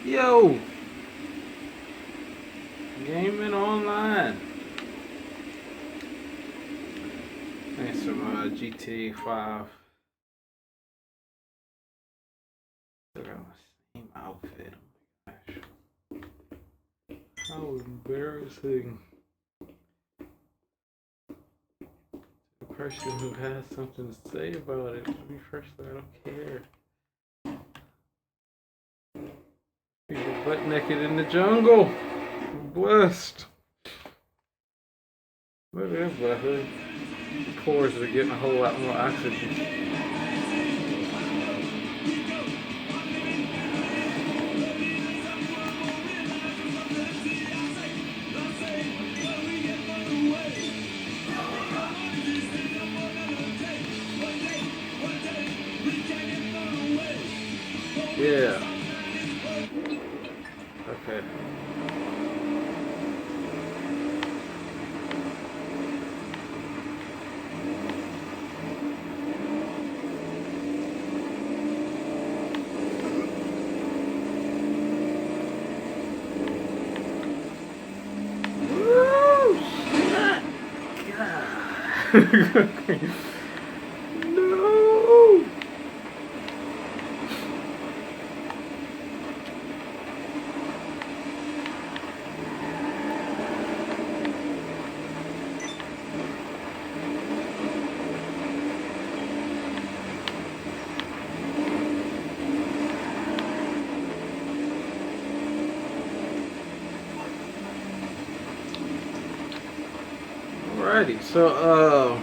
Yo, gaming online. And some GTA 5. Still got my same outfit. Oh my gosh. How embarrassing. The person who has something to say about it. Me personally, I don't care. People butt naked in the jungle. I'm blessed. Look at that, buddy. The pores are getting a whole lot more oxygen. Yeah. Okay. Woo! Shit! God. No! Alrighty, so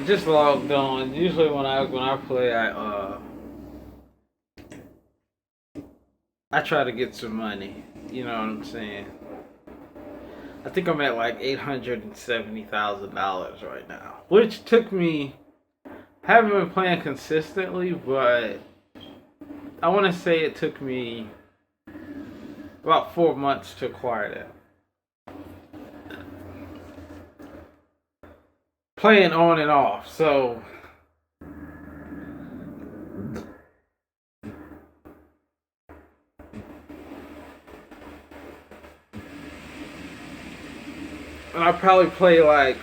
just logged on. Usually when I play, I try to get some money. You know what I'm saying? I think I'm at like $870,000 right now, which took me. Haven't been playing consistently, but I want to say it took me about 4 months to acquire that. Playing on and off, so and I probably play like,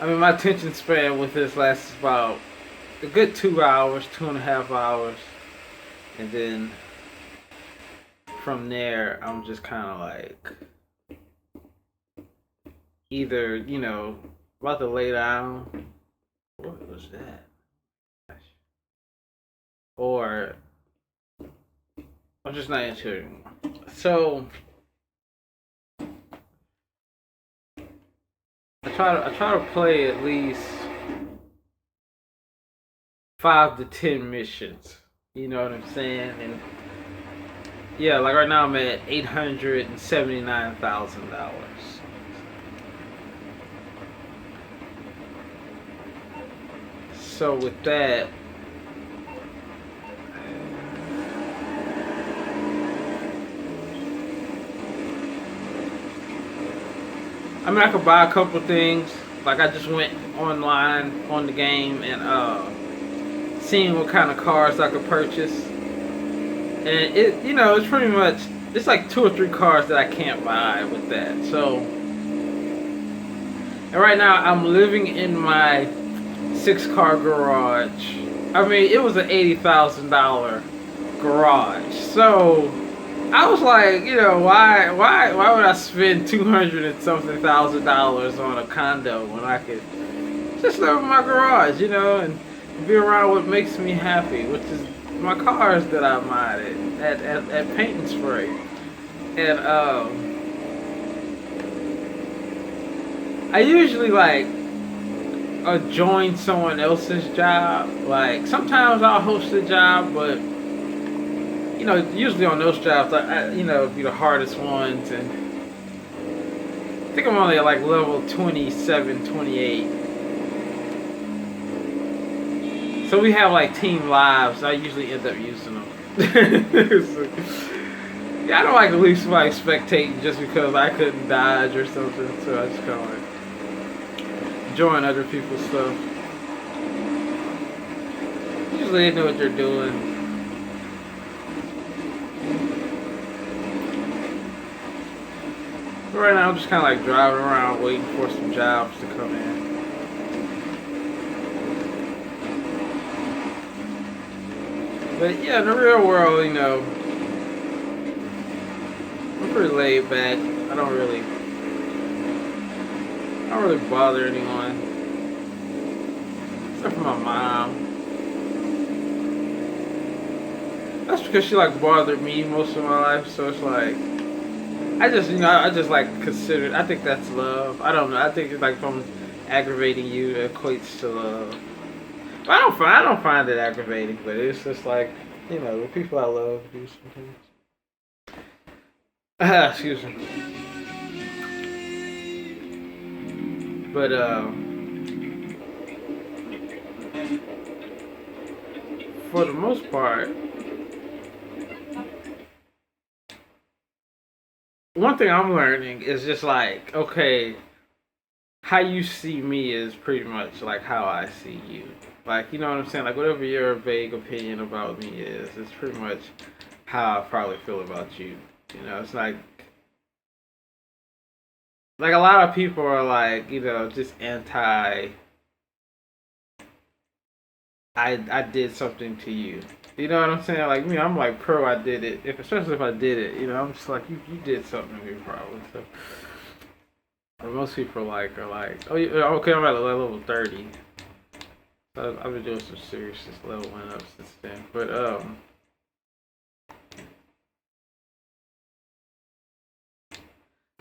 I mean, my attention span with this lasts about a good 2 hours, 2.5 hours, and then from there, I'm just kind of like either, about to lay down. What was that? Or I'm just not into it anymore. So I try to play at least 5 to 10 missions. You know what I'm saying? And yeah, like right now I'm at $879,000. So with that, I mean, I could buy a couple things. Like I just went online on the game and seeing what kind of cars I could purchase. And it's pretty much, it's like 2 or 3 cars that I can't buy with that. So, and right now I'm living in my 6-car garage. I mean, it was an $80,000 garage. So I was like, why would I spend 200 and something thousand dollars on a condo when I could just live in my garage, and be around what makes me happy, which is my cars that I modded at Paint and Spray. And I usually like join someone else's job. Like sometimes I'll host a job, but usually on those jobs, be the hardest ones, and I think I'm only at like level 27, 28. So we have like team lives. I usually end up using them. Yeah, I don't like to leave somebody spectating just because I couldn't dodge or something. So I just kind of like join other people's stuff. Usually they know what they're doing. But right now I'm just kind of like driving around waiting for some jobs to come in. But yeah, in the real world, I'm pretty laid back. I don't really bother anyone. Except for my mom. That's because she like bothered me most of my life, so it's like I just like consider. I think that's love. I don't know. I think it's like if I'm aggravating you, it equates to love. But I don't find it aggravating. But it's just like the people I love do sometimes. Excuse me. But for the most part, one thing I'm learning is just like, okay, how you see me is pretty much like how I see you. Like, you know what I'm saying? Like, whatever your vague opinion about me is, it's pretty much how I probably feel about you. It's like a lot of people are like, just anti. I did something to you. You know what I'm saying? Like me, I'm like pro. I did it. Especially if I did it, I'm just like you did something to me probably. So, or most people are like, oh, okay, I'm at level 30. So I've been doing some serious leveling up since then. But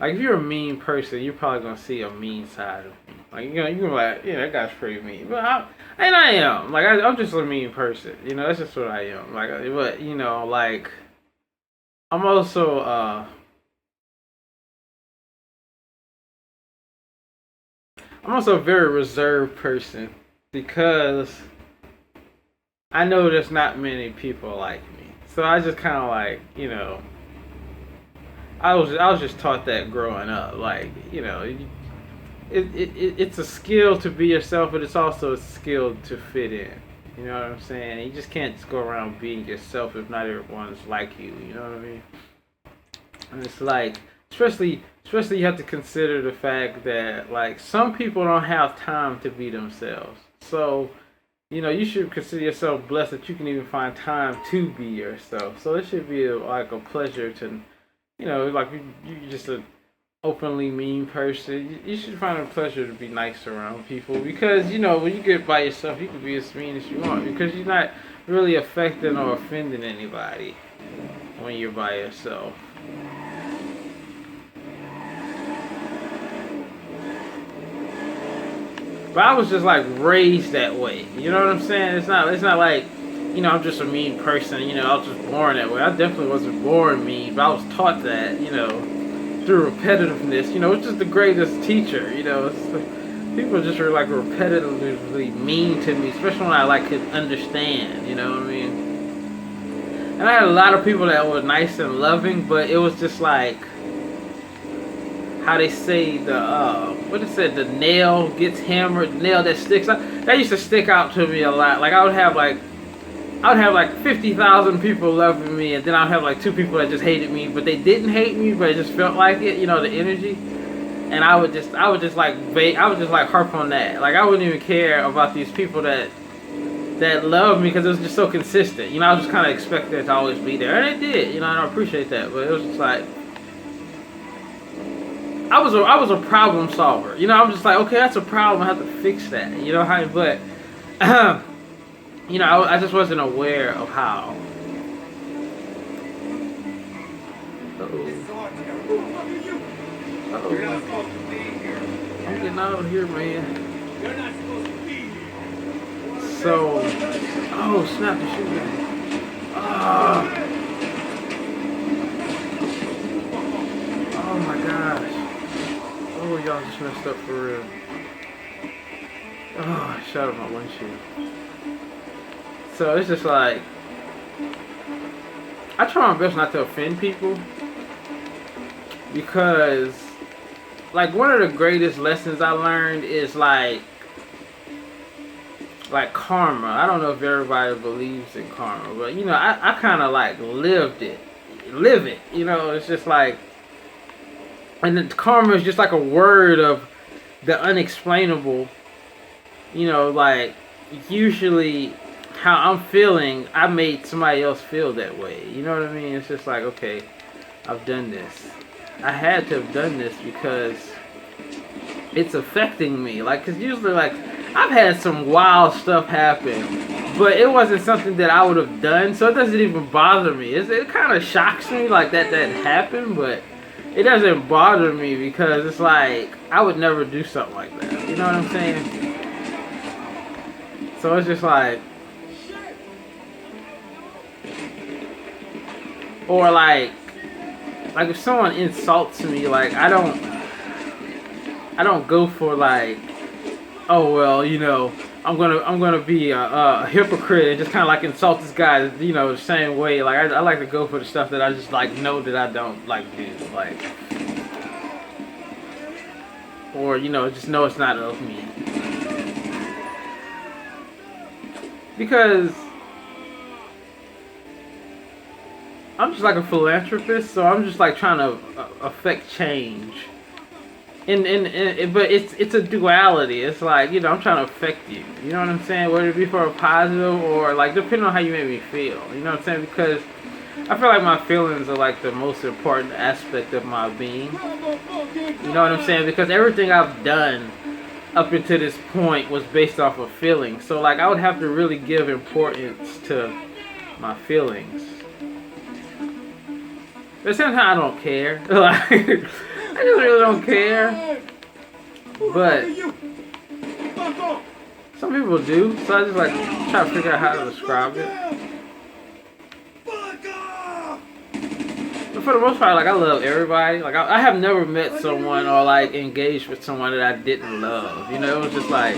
like if you're a mean person, you're probably gonna see a mean side of me. Like you're gonna be like, yeah, that guy's pretty mean. And I am. Like I'm just a mean person. That's just what I am. Like, but like I'm also a very reserved person because I know there's not many people like me. So I just kind of like, I was just taught that growing up. Like, it's a skill to be yourself, but it's also a skill to fit in. You know what I'm saying? You just can't just go around being yourself if not everyone's like you. You know what I mean? And it's like, especially you have to consider the fact that like some people don't have time to be themselves. So you should consider yourself blessed that you can even find time to be yourself. So it should be like a pleasure to, like you just a openly mean person. You should find a pleasure to be nice around people because when you get by yourself, you can be as mean as you want because you're not really affecting or offending anybody when you're by yourself. But I was just like raised that way. You know what I'm saying? It's not like, I'm just a mean person, I was just born that way. I definitely wasn't born mean, but I was taught that, through repetitiveness. It's just the greatest teacher, people just were like repetitively mean to me, especially when I like could understand, you know what I mean? And I had a lot of people that were nice and loving, but it was just like how they say the nail gets hammered, nail that sticks out. That used to stick out to me a lot. Like I would have like 50,000 people loving me, and then I'd have like two people that just hated me, but they didn't hate me, but it just felt like it, the energy. And I would just like harp on that. Like I wouldn't even care about these people that love me because it was just so consistent. I was just kind of expecting it to always be there, and it did. And I appreciate that, but it was just like. I was a problem solver. I'm just like, okay, that's a problem. I have to fix that. But I just wasn't aware of how. Uh-oh. I'm getting out of here, man. You're not supposed to be here. So, snap the shoe. Oh my gosh. Oh, y'all just messed up for real. Oh, I shot up my windshield. So it's just like, I try my best not to offend people because, like, one of the greatest lessons I learned is like karma. I don't know if everybody believes in karma, but you know, I kind of like live it. You know, it's just like, and the karma is just like a word of the unexplainable. You know, like usually how I'm feeling, I made somebody else feel that way. You know what I mean? It's just like, okay, I've done this. I had to have done this because it's affecting me. Like, cause usually, like, I've had some wild stuff happen, but it wasn't something that I would have done, so it doesn't even bother me. It kind of shocks me, like that happened, but it doesn't bother me because it's like I would never do something like that. You know what I'm saying? So it's just like, or like if someone insults me, like I don't go for like, oh well, you know, I'm gonna be a hypocrite and just kind of like insult this guy, you know, the same way. Like I like to go for the stuff that I just like know that I don't like do, like, or you know, just know it's not of me, because I'm just like a philanthropist, so I'm just like trying to affect change. But it's a duality. It's like, you know, I'm trying to affect you. You know what I'm saying? Whether it be for a positive or like depending on how you make me feel. You know what I'm saying? Because I feel like my feelings are like the most important aspect of my being. You know what I'm saying? Because everything I've done up until this point was based off of feelings. So like I would have to really give importance to my feelings. But sometimes I don't care. Like I just really don't care. But some people do. So I just like try to figure out how to describe it. But for the most part, like I love everybody. Like I have never met someone or like engaged with someone that I didn't love. You know, it was just like,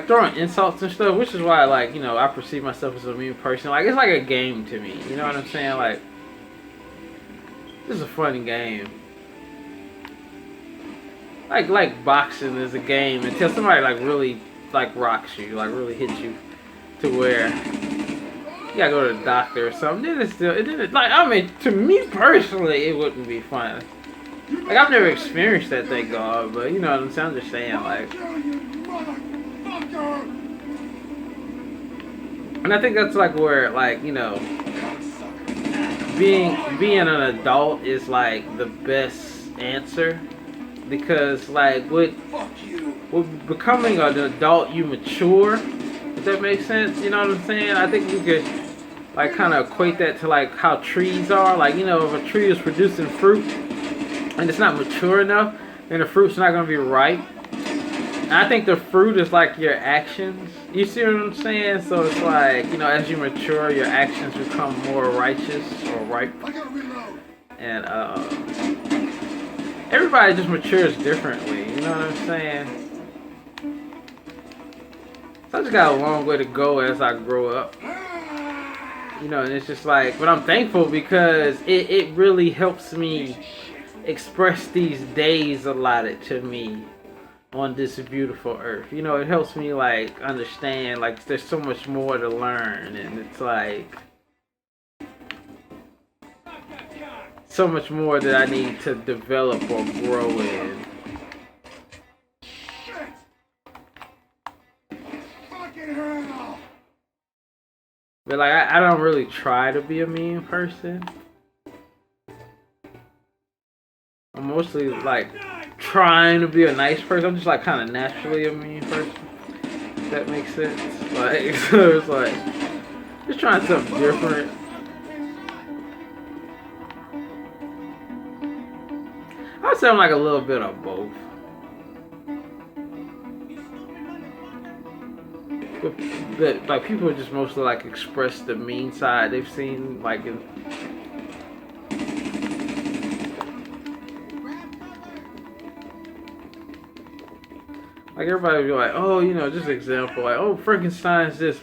throwing insults and stuff, which is why, like, you know, I perceive myself as a mean person. Like, it's like a game to me. You know what I'm saying? Like, this is a funny game. Like boxing is a game until somebody, like, really, like, rocks you. Like, really hits you to where you gotta go to the doctor or something. Then it's still, like, I mean, to me personally, it wouldn't be fun. Like, I've never experienced that, thank God. But, you know what I'm saying? I'm just saying, like... And I think that's like where, like, you know, being an adult is like the best answer, because like with becoming an adult you mature, if that makes sense. You know what I'm saying? I think you could like kind of equate that to like how trees are. Like, you know, if a tree is producing fruit and it's not mature enough, then the fruit's not going to be ripe. And I think the fruit is like your actions. You see what I'm saying? So it's like, you know, as you mature, your actions become more righteous or ripe. And everybody just matures differently. You know what I'm saying? So I just got a long way to go as I grow up. You know, and it's just like, but I'm thankful because it really helps me express these days allotted to me on this beautiful earth. You know, it helps me like understand like there's so much more to learn, and it's like so much more that I need to develop or grow in. But like I don't really try to be a mean person. I'm mostly like trying to be a nice person. I'm just like kind of naturally a mean person. If that makes sense. Like, so it's like just trying something different. I'd say I'm like a little bit of both. But like people just mostly like express the mean side they've seen like in. Like everybody be like, oh, just example, like, oh, Frankenstein's this,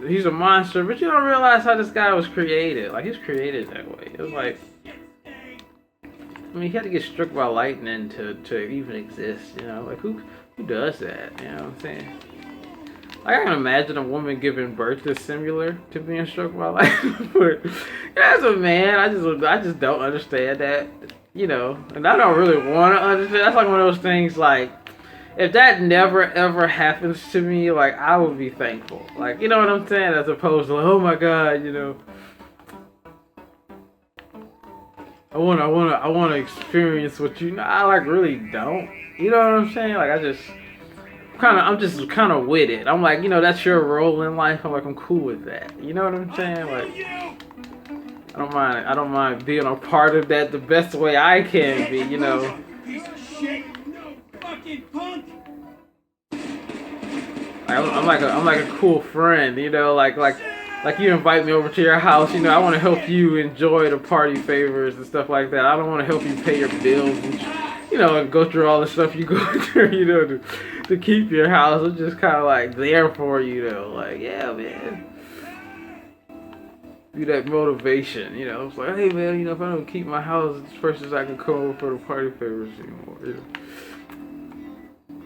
he's a monster, but you don't realize how this guy was created. Like, he's created that way. It was like, I mean, he had to get struck by lightning to even exist. Like who does that? You know what I'm saying? Like, I can imagine a woman giving birth is similar to being struck by lightning, but as a man, I just don't understand that. And I don't really want to understand. That's like one of those things. Like, if that never ever happens to me, like, I would be thankful. Like, you know what I'm saying? As opposed to, like, oh my God, I wanna experience what I like really don't. You know what I'm saying? Like, I'm just kind of with it. I'm like, that's your role in life. I'm like, I'm cool with that. You know what I'm saying? Like, I don't mind being a part of that the best way I can be. I'm like a cool friend. Like you invite me over to your house. I want to help you enjoy the party favors and stuff like that. I don't want to help you pay your bills and go through all the stuff you go through. To keep your house. I'm just kind of like there for you though. Like, yeah, man. Be that motivation. It's like, hey man, if I don't keep my house, this person's not gonna come over for the party favors anymore.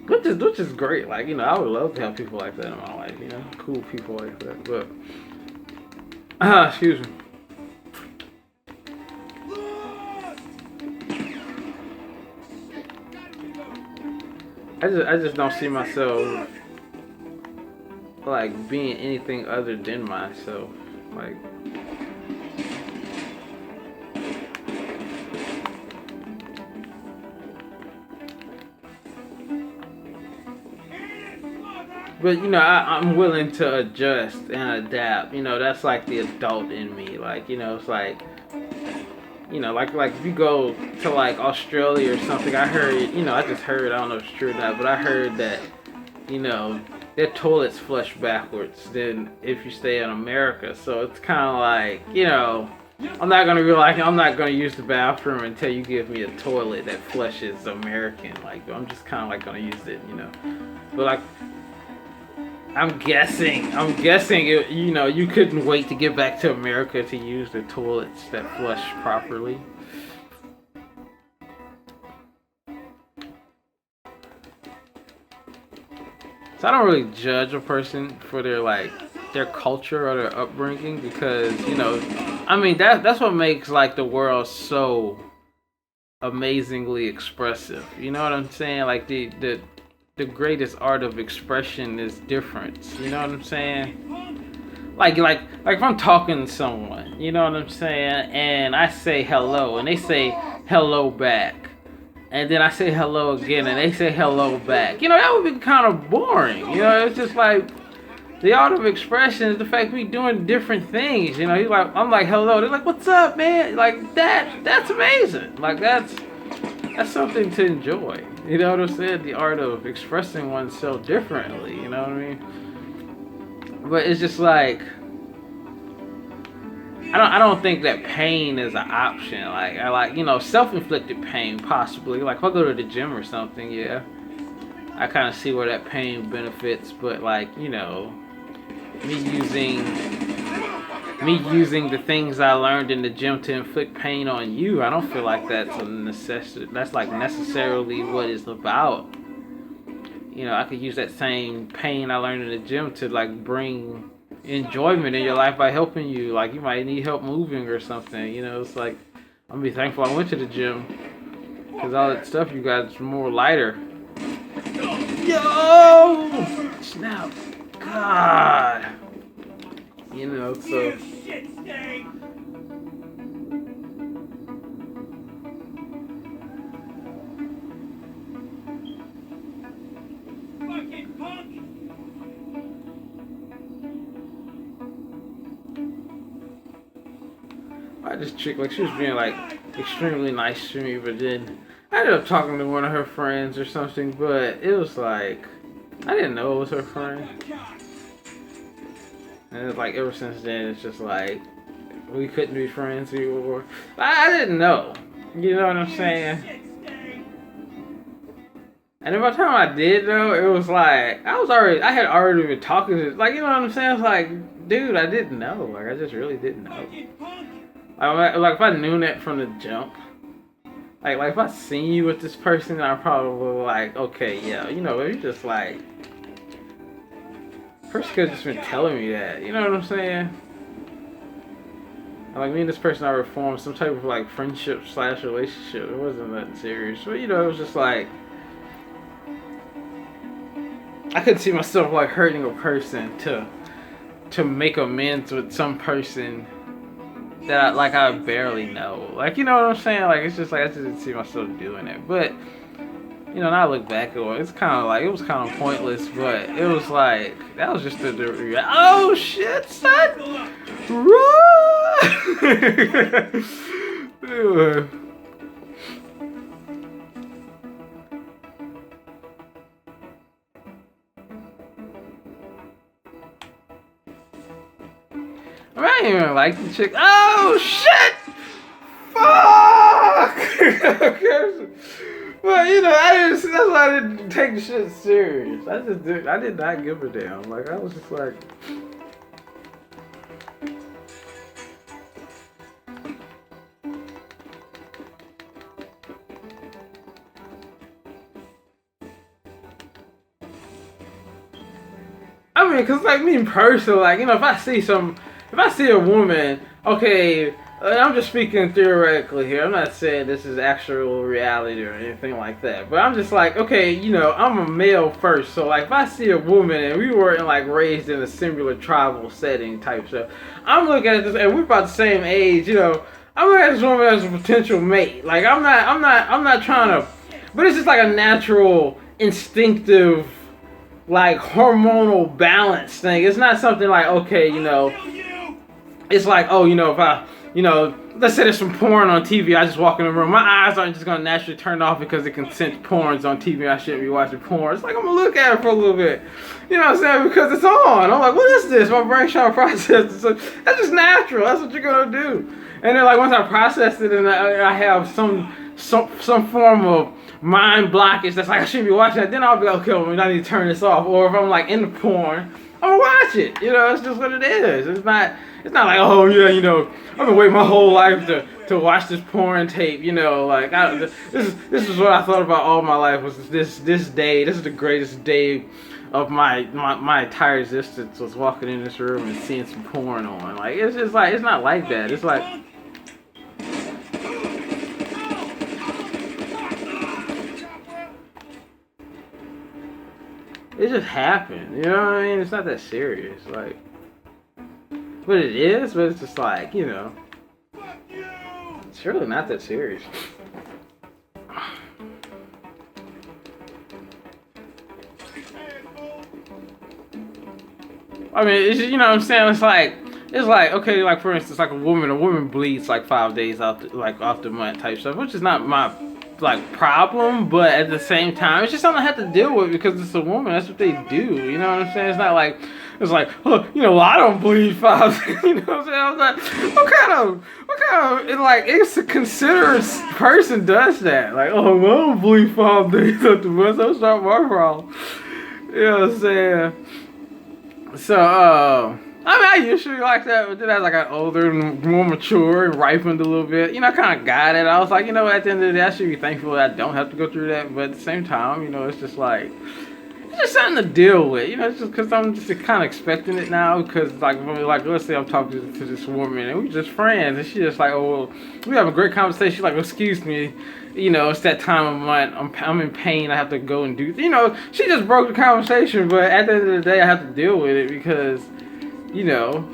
Which is great. Like, I would love to have people like that in my life. Cool people like that. But excuse me. I just don't see myself like being anything other than myself. Like, but I'm willing to adjust and adapt. That's like the adult in me. Like, it's like, like if you go to like Australia or something, I heard, I just heard, I don't know if it's true or not, but I heard that, their toilets flush backwards than if you stay in America. So it's kind of like, I'm not gonna use the bathroom until you give me a toilet that flushes American. Like, I'm just kind of like gonna use it, But like, I'm guessing, you couldn't wait to get back to America to use the toilets that flush properly. So I don't really judge a person for their culture or their upbringing because, I mean, that's what makes like the world so amazingly expressive. You know what I'm saying? Like the greatest art of expression is difference. You know what I'm saying? Like if I'm talking to someone, you know what I'm saying, and I say hello, and they say hello back, and then I say hello again, and they say hello back. That would be kind of boring. It's just like the art of expression is the fact we doing different things. I'm like hello, they're like, what's up, man? Like that's amazing. Like that's something to enjoy. You know what I'm saying? The art of expressing oneself differently. You know what I mean? But it's just like, I don't think that pain is an option. Like, self-inflicted pain possibly. Like, if I go to the gym or something, yeah, I kind of see where that pain benefits. But like, me using the things I learned in the gym to inflict pain on you, I don't feel like that's a necessity. That's like necessarily what it's about. I could use that same pain I learned in the gym to like bring enjoyment in your life by helping you. Like, you might need help moving or something. It's like, I'm gonna be thankful I went to the gym because all that stuff you got is more lighter. Yo, snap, God. So. I just chick, like, she was being like extremely nice to me, but then I ended up talking to one of her friends or something, but it was like, I didn't know it was her friend. And it's like, ever since then, it's just like, we couldn't be friends anymore. I didn't know. You know what I'm saying? And then by the time I did though, it was like I had already been talking to, like, you know what I'm saying? It's like, dude, I didn't know. Like, I just really didn't know. Like if I knew that from the jump, like if I seen you with this person, I probably like, okay, yeah, you know, you just like, person could have just been telling me that. You know what I'm saying? Like me and this person, I formed some type of like friendship / relationship. It wasn't that serious, but you know, it was just like I couldn't see myself like hurting a person to make amends with some person that I barely know. Like, you know what I'm saying? Like, it's just like I just didn't see myself doing it. But you know, now I look back at it, it's kind of like it was kind of pointless. But it was like that was just the oh shit, son, run! I didn't even like the chick. Oh shit! Fuck! But you know, that's why I didn't take the shit serious. I did not give a damn. Like I was just like. I mean, cause like me personally, like, you know, if I see a woman, okay, I'm just speaking theoretically here. I'm not saying this is actual reality or anything like that. But I'm just like, okay, you know, I'm a male first, so like if I see a woman and we were like raised in a similar tribal setting type stuff, I'm looking at this and we're about the same age, you know. I'm looking at this woman as a potential mate. Like I'm not trying to, but it's just like a natural, instinctive, like hormonal balance thing. It's not something like, okay, you know, it's like, oh, you know, if I, you know, let's say there's some porn on TV, I just walk in the room, my eyes aren't just gonna naturally turn off because it can sense porn's on TV, I shouldn't be watching porn. It's like, I'm gonna look at it for a little bit, you know what I'm saying, because it's on. I'm like, what is this? My brain's trying to process it. So that's just natural. That's what you're gonna do. And then like once I process it and I have some form of mind blockage that's like I shouldn't be watching that, then I'll be like, okay, well, I need to turn this off. Or if I'm like in the porn, I'm gonna watch it. You know, it's just what it is. It's not like, oh yeah, you know, I've been waiting my whole life to watch this porn tape. You know, like this is what I thought about all my life was this day. This is the greatest day of my entire existence, was walking in this room and seeing some porn on. Like it's just like, it's not like that. It's like. It just happened, you know what I mean? It's not that serious, like, but it is, but it's just like, you know, it's really not that serious. I mean, it's, you know what I'm saying? It's like, okay, like for instance, like a woman bleeds like 5 days off the month type stuff, which is not my like problem, but at the same time, it's just something I have to deal with because it's a woman. That's what they do. You know what I'm saying? It's not like oh, you know, well, I don't bleed 5. You know what I'm saying? I was like, what kind of, like, it's a considerate person does that. Like, oh, well, I don't bleed 5 days off the month. That's not my problem. You know what I'm saying? So, I mean, I usually like that, but then as I got older and more mature and ripened a little bit, you know, I kind of got it. I was like, you know, at the end of the day, I should be thankful that I don't have to go through that. But at the same time, you know, it's just like, it's just something to deal with. You know, it's just because I'm just kind of expecting it now. Because, like, let's say I'm talking to this woman and we're just friends. And she's just like, oh, well, we have a great conversation. She's like, excuse me. You know, it's that time of month. I'm in pain. I have to go and do, you know, she just broke the conversation. But at the end of the day, I have to deal with it because, you know,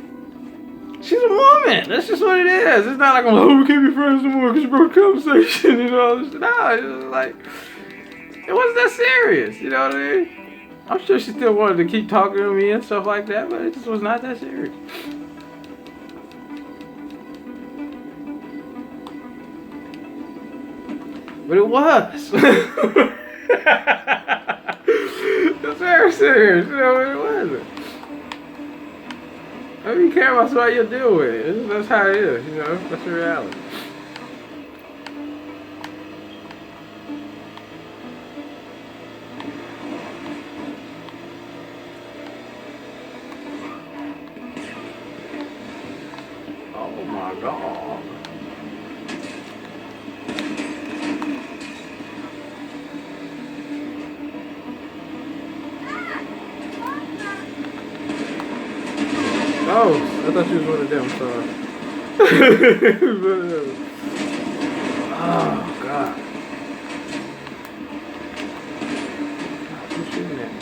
she's a woman. That's just what it is. It's not like, oh, we can't be friends anymore because you broke the conversation, you know. No, it was like, it wasn't that serious, you know what I mean? I'm sure she still wanted to keep talking to me and stuff like that, but it just was not that serious. But it was. It's very serious, you know, it wasn't. If you care about somebody, you'll deal with it. That's how it is, you know. That's the reality. Oh my god. Oh, I thought you was one of them, sorry. Oh god. Who's shooting at me?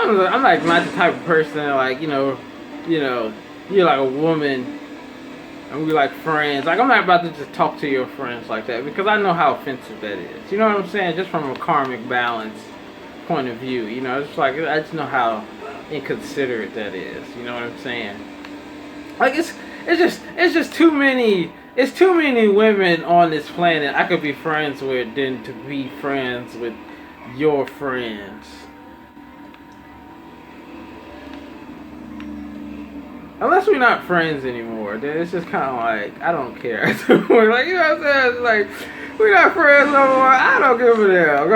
I'm like not the type of person that, like, you know, you're like a woman and we like friends. Like, I'm not about to just talk to your friends like that because I know how offensive that is. You know what I'm saying? Just from a karmic balance point of view, it's like I just know how inconsiderate that is. You know what I'm saying? Like, it's just too many. It's too many women on this planet I could be friends with than to be friends with your friends. Unless we're not friends anymore, then it's just kind of like, I don't care. Like, you know what I'm saying? It's like, we're not friends no more. I don't give a damn.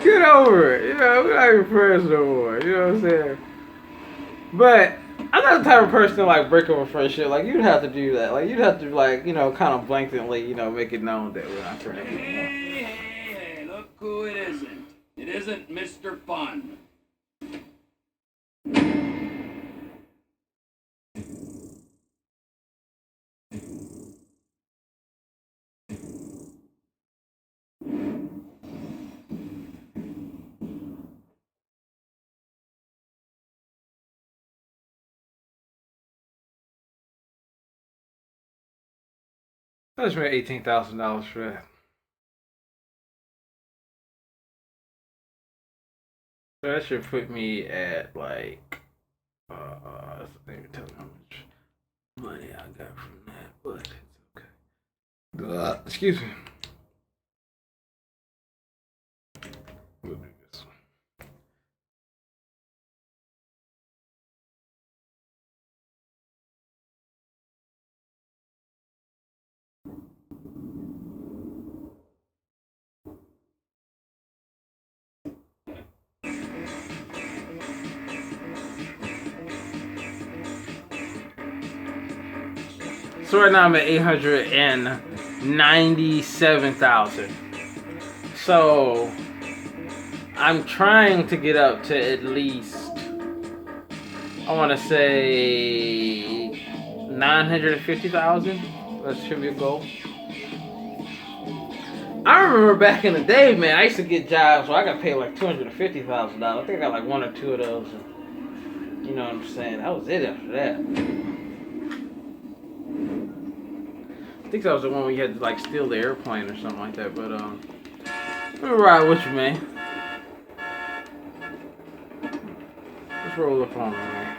Get over it. We're not even friends no more. You know what I'm saying? But I'm not the type of person to, like, break up a friendship. Like, you'd have to do that. Like, you'd have to, like, kind of blatantly, make it known that we're not friends anymore. Hey, look who it isn't. It isn't Mr. Fun. I just made $18,000 for that. So that should put me at, like, let's maybe tell me how much money I got from that, but it's okay. Excuse me. We'll do this one. So right now I'm at 897,000. So I'm trying to get up to at least, I want to say 950,000. That should be a goal. I remember back in the day, man, I used to get jobs where I got paid like $250,000. I think I got like one or two of those. And, you know what I'm saying? That was it after that. I think that was the one where you had to, like, steal the airplane or something like that. But let me ride with you, man. Let's roll up on me, man.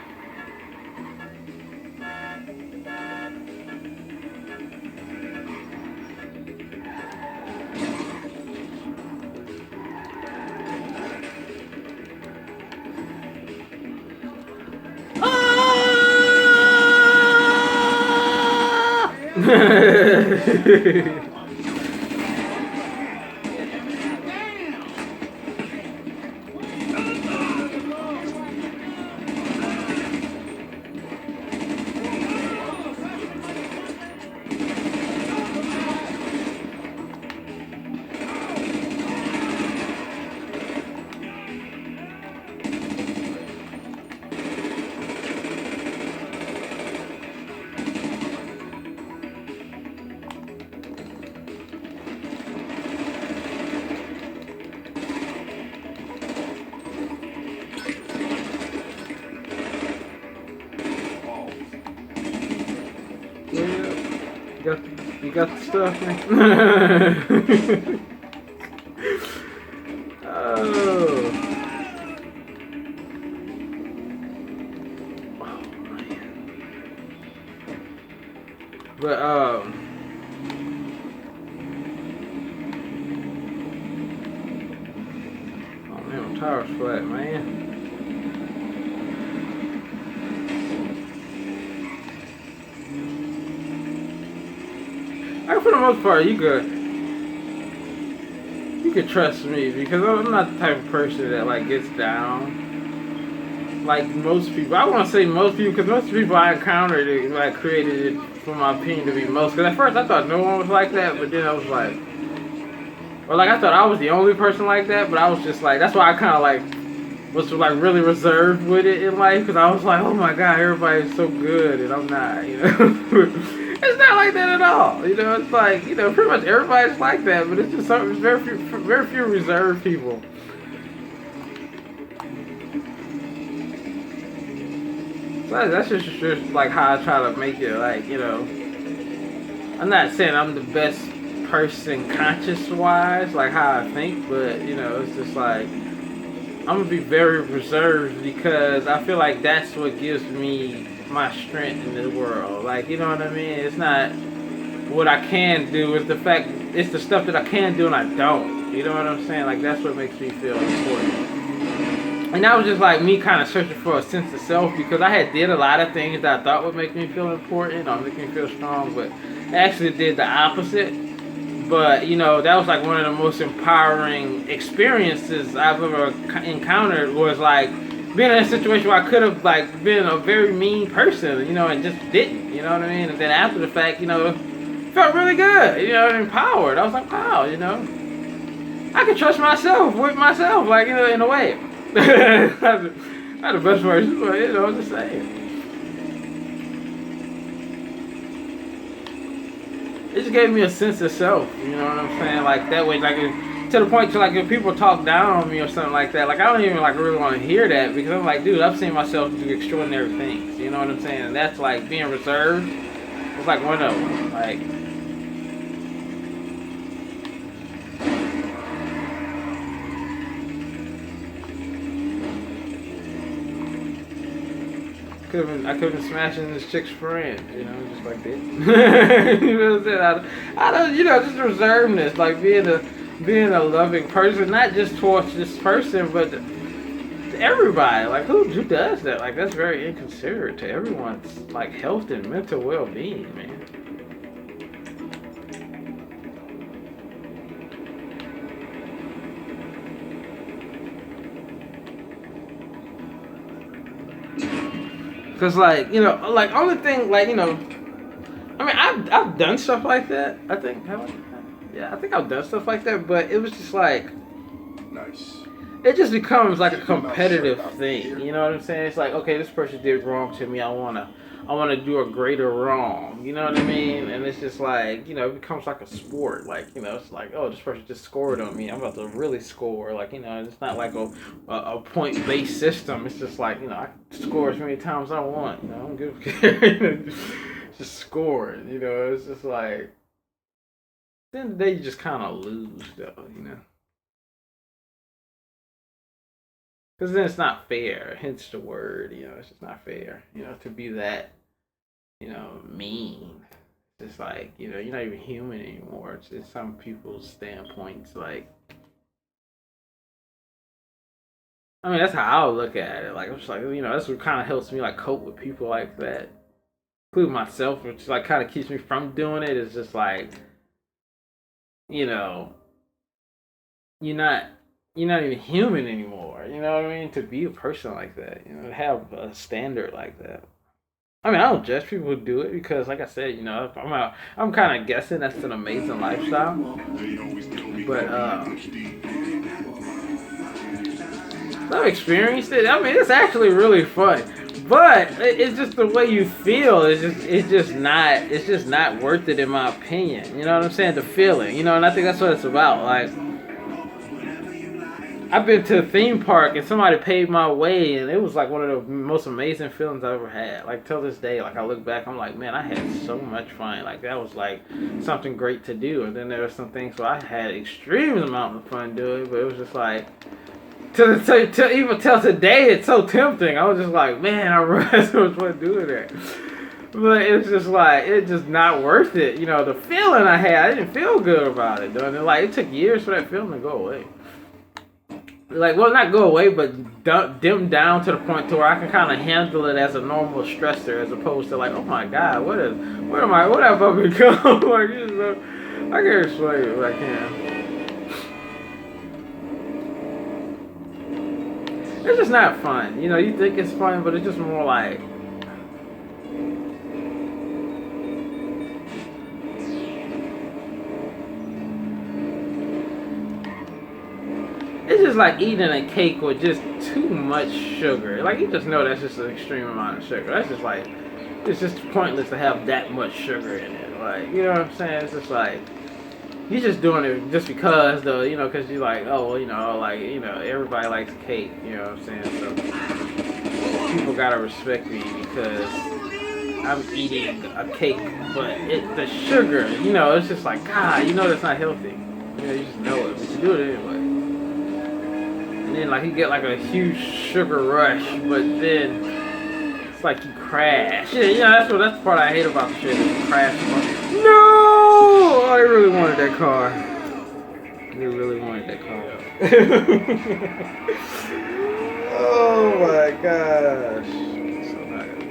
You got the stuff, man. Oh. Oh, man. But oh man, Damn, my tire's flat, man. Like, for the most part, you could trust me because I'm not the type of person that like gets down. Like most people, I want to say most people because most people I encountered it, like created it, for my opinion, to be most. Because at first I thought no one was like that, but then I was like, or like I thought I was the only person like that, but I was just like, that's why I kind of like was like really reserved with it in life because I was like, oh my god, everybody's so good and I'm not, you know. It's not like that at all, you know. It's like, you know, pretty much everybody's like that, but it's just something. It's very few reserved people. So that's just like how I try to make it. Like, you know, I'm not saying I'm the best person conscious-wise, like how I think, but you know, it's just like I'm gonna be very reserved because I feel like that's what gives me my strength in the world. Like, you know what I mean? It's not what I can do, it's the fact, it's the stuff that I can do and I don't. You know what I'm saying? Like, that's what makes me feel important. And that was just like me kind of searching for a sense of self because I had did a lot of things that I thought would make me feel important or make me feel strong, but I actually did the opposite. But, you know, that was like one of the most empowering experiences I've ever encountered was like being in a situation where I could have like been a very mean person, you know, and just didn't, you know what I mean? And then after the fact, you know, felt really good, you know, and empowered. I was like, wow, you know, I can trust myself with myself, like, you know, in a way. Not the best version, but, you know, just saying. It just gave me a sense of self, you know what I'm saying? Like, that way, like, to the point to, like, if people talk down on me or something like that, like, I don't even, like, really want to hear that because I'm like, dude, I've seen myself do extraordinary things, you know what I'm saying? And that's, like, being reserved. It's like one of them, like, I could have been smashing this chick's friend, you know, just like that. You know what I'm saying? I don't, you know, just reservedness, like being a loving person, not just towards this person, but to everybody. Like, who does that? Like, that's very inconsiderate to everyone's like health and mental well-being, man. Cause like, you know, like only thing, like, you know, I mean, I've done stuff like that. I think, yeah, I think I've done stuff like that, but it was just like, nice. It just becomes like a competitive thing. You know what I'm saying? It's like, okay, this person did wrong to me. I wanna do a greater wrong. You know what I mean? And it's just like, you know, it becomes like a sport. Like, you know, it's like, oh, this person just scored on me. I'm about to really score. Like, you know, it's not like a point-based system. It's just like, you know, I can score as many times as I want. You know, I don't give a care. Just scoring. You know, it's just like, at the end of the day, you just kind of lose, though. You know. Because then it's not fair, hence the word, you know, it's just not fair, you know, to be that, you know, mean. It's just like, you know, you're not even human anymore. It's just some people's standpoints, like, I mean, that's how I look at it. Like, I'm just like, you know, that's what kind of helps me, like, cope with people like that. Including myself, which, like, kind of keeps me from doing it. It's just like, you know, you're not even human anymore. You know what I mean? To be a person like that, you know, to have a standard like that. I mean, I don't judge people who do it because, like I said, you know, I'm kind of guessing that's an amazing lifestyle. But I've experienced it. I mean, it's actually really fun. But it's just the way you feel. It's just not worth it in my opinion. You know what I'm saying? The feeling. You know, and I think that's what it's about. Like, I've been to a theme park and somebody paid my way and it was like one of the most amazing feelings I ever had. Like, till this day, like, I look back, I'm like, man, I had so much fun. Like, that was like something great to do. And then there were some things where I had extreme amount of fun doing, but it was just like, to even till today, it's so tempting. I was just like, man, I really had so much fun doing that. But it's just like, it's just not worth it. You know, the feeling I had, I didn't feel good about it, though. And like, it took years for that feeling to go away. like, well, not go away, but dim down to the point to where I can kind of handle it as a normal stressor, as opposed to like, oh my god, what have I become? Like, you know, I can't explain it, but I can. It's just not fun. You know, you think it's fun, but it's just more like. It's just like eating a cake with just too much sugar. Like, you just know that's just an extreme amount of sugar. That's just like, it's just pointless to have that much sugar in it. Like, you know what I'm saying? It's just like, you're just doing it just because, though, you know, because you're like, oh, well, you know, like, you know, everybody likes cake, you know what I'm saying? So, people gotta respect me because I'm eating a cake, but the sugar, you know, it's just like, God, you know that's not healthy. You know, you just know it, but you do it anyway. And then, like, you get, like, a huge sugar rush, but then it's like you crash. Yeah, that's the part I hate about the shit, is the crash part. No! I really wanted that car. They really wanted that car. Oh my gosh. So not gonna do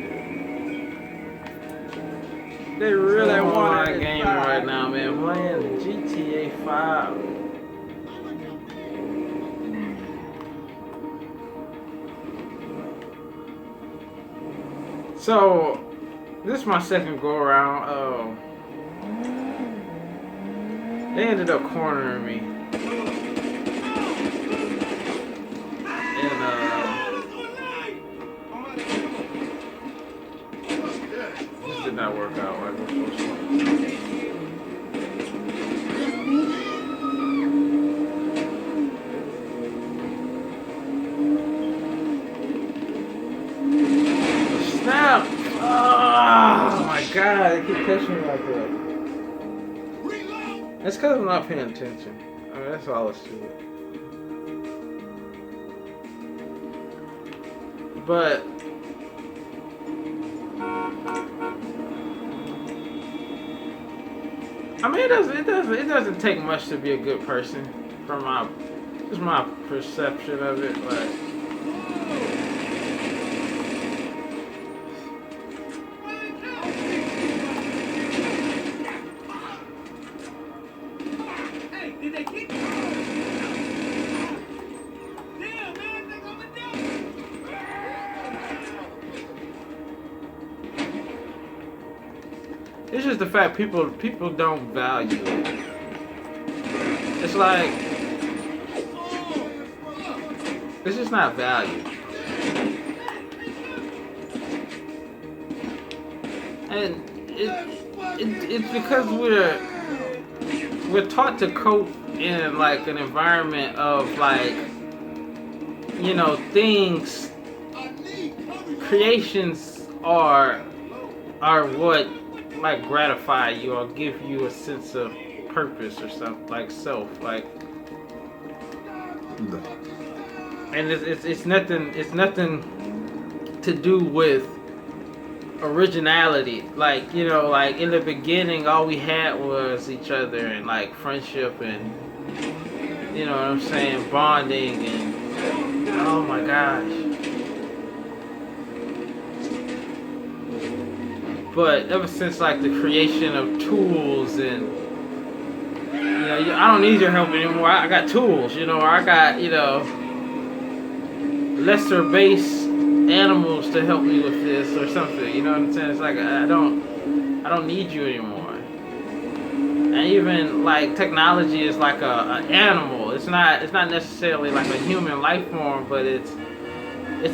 it. They really want that game right now, man. Playing GTA 5. So, this is my second go around. They ended up cornering me. And, this did not work out like we're supposed to. Snap! Oh my god, they keep catching me like that. It's because I'm not paying attention. I mean, that's all it's to it. But I mean, it doesn't take much to be a good person, from my perception of it. But it's just the fact people don't value it. It's like it's just not valued, and it's because we're taught to cope in like an environment of like, you know, things, creations are what like gratify you or give you a sense of purpose or something, like self, like, and it's nothing to do with originality. Like, you know, like in the beginning all we had was each other and like friendship and, you know what I'm saying, bonding, and oh my gosh. But ever since like the creation of tools and, you know, I don't need your help anymore. I got tools, you know, or I got, you know, lesser base animals to help me with this or something. You know what I'm saying? It's like I don't need you anymore. And even like technology is like a animal. It's not necessarily like a human life form, but it's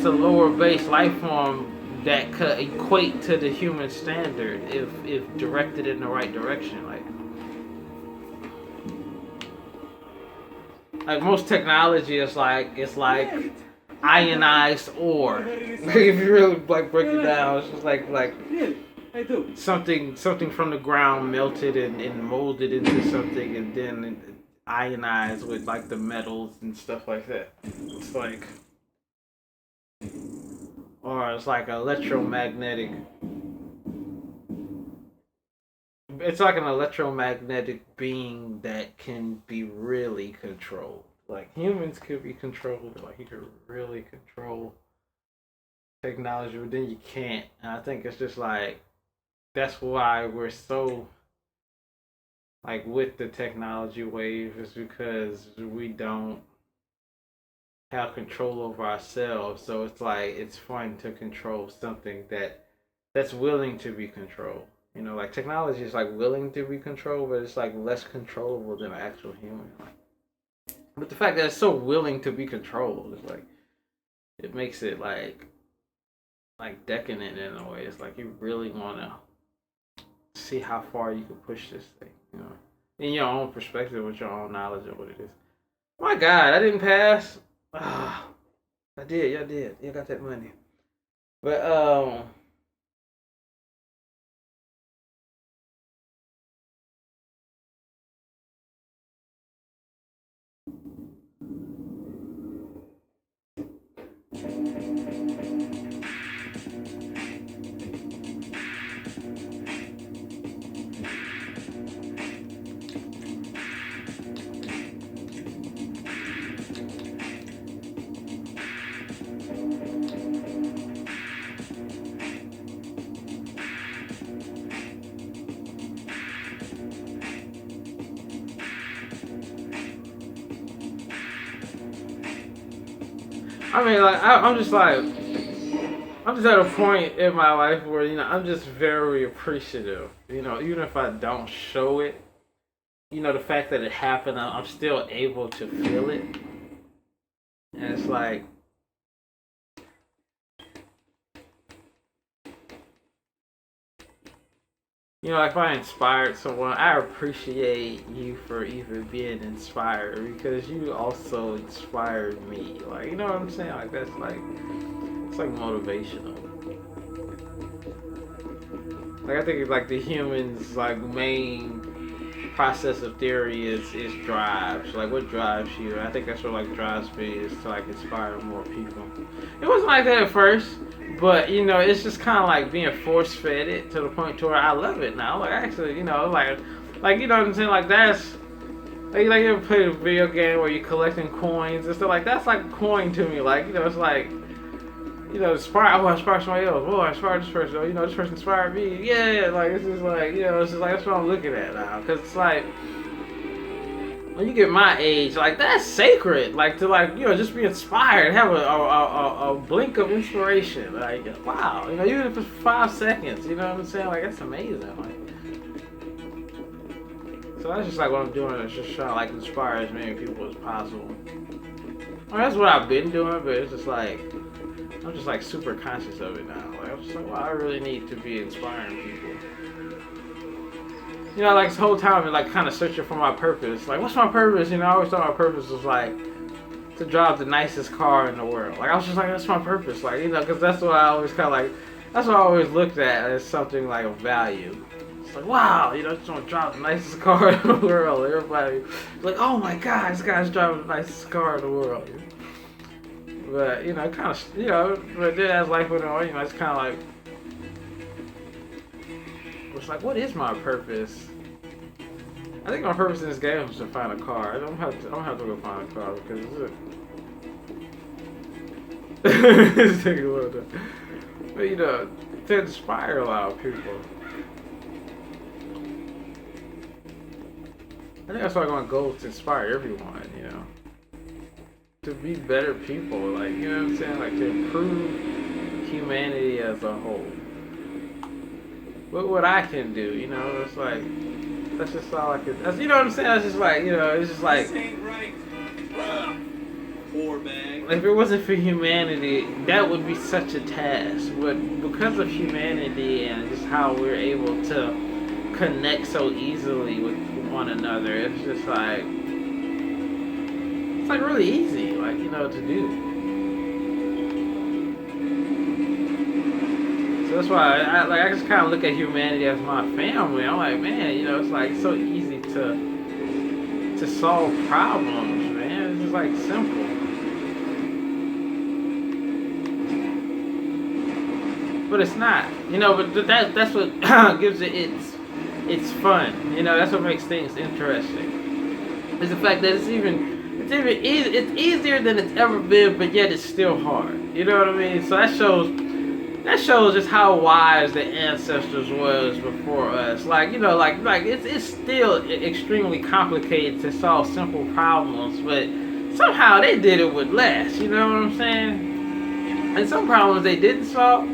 a lower base life form that could equate to the human standard if directed in the right direction. Like most technology is like, it's like ionized ore. Like if you really like break it down, it's just like something from the ground melted and molded into something, and then ionized with like the metals and stuff like that. It's like, or it's like electromagnetic. It's like an electromagnetic being that can be really controlled. Like humans could be controlled, like you could really control technology, but then you can't. And I think it's just like that's why we're so like with the technology wave is because we don't have control over ourselves. So it's like it's fun to control something that's willing to be controlled. You know, like technology is like willing to be controlled, but it's like less controllable than an actual human. But the fact that it's so willing to be controlled is like it makes it like decadent in a way. It's like you really want to see how far you can push this thing, you know, in your own perspective with your own knowledge of what it is. My God, I didn't pass. Ah, I did. Y'all did. Y'all got that money. But I mean, like I'm just at a point in my life where I'm just very appreciative. You know, even if I don't show it, the fact that it happened, I'm still able to feel it, and it's like if I inspired someone, I appreciate you for even being inspired because you also inspired me. Like, you know what I'm saying? Like, that's like, it's like motivational. Like, I think like the human's like main process of theory is drives. Like, what drives you? I think that's what like drives me is to like inspire more people. It wasn't like that at first. But it's just kind of like being force fed it to the point to where I love it now. Like actually, like you know what I'm saying. Like that's like you ever play a video game where you're collecting coins and stuff like that's like a coin to me. Like it's like inspire. Oh, I inspired somebody else. Oh, I inspired this person. Oh, this person inspired me. Yeah, like it's just like it's just like that's what I'm looking at now. Cause it's like when you get my age, like that's sacred. Like to just be inspired, have a blink of inspiration. Like wow, even if it's 5 seconds, you know what I'm saying? Like that's amazing. Like so that's just like what I'm doing. It's just trying to like inspire as many people as possible. I mean, that's what I've been doing, but it's just like I'm just like super conscious of it now. Like I'm just like, wow, I really need to be inspiring people. Like this whole time, I'm like kind of searching for my purpose. Like, what's my purpose? I always thought my purpose was like to drive the nicest car in the world. Like, I was just like, that's my purpose. Like, because that's what I always kind of like. That's what I always looked at as something like of value. It's like, wow, I just want to drive the nicest car in the world. Everybody, like, oh my God, this guy's driving the nicest car in the world. But kind of, but then as life went on, it's kind of like. It's like, what is my purpose? I think my purpose in this game is to find a car. I don't have to go find a car because it's taking a little bit. But to inspire a lot of people. I think that's why my goal is to inspire everyone. To be better people. Like what I'm saying, like to improve humanity as a whole. What I can do, it's like that's just all I can. That's, you know what I'm saying? That's just like it's just like. This ain't right. Poor bag. If it wasn't for humanity, that would be such a task. But because of humanity and just how we're able to connect so easily with one another, it's just like really easy, like to do. That's why I just kind of look at humanity as my family. I'm like, man, it's like so easy to solve problems, man. It's just like simple. But it's not, But that's what gives it its fun. That's what makes things interesting. Is the fact that it's it's easier than it's ever been, but yet it's still hard. You know what I mean? So that shows just how wise the ancestors was before us. Like, you know, like it's still extremely complicated to solve simple problems, but somehow they did it with less. You know what I'm saying? And some problems they didn't solve,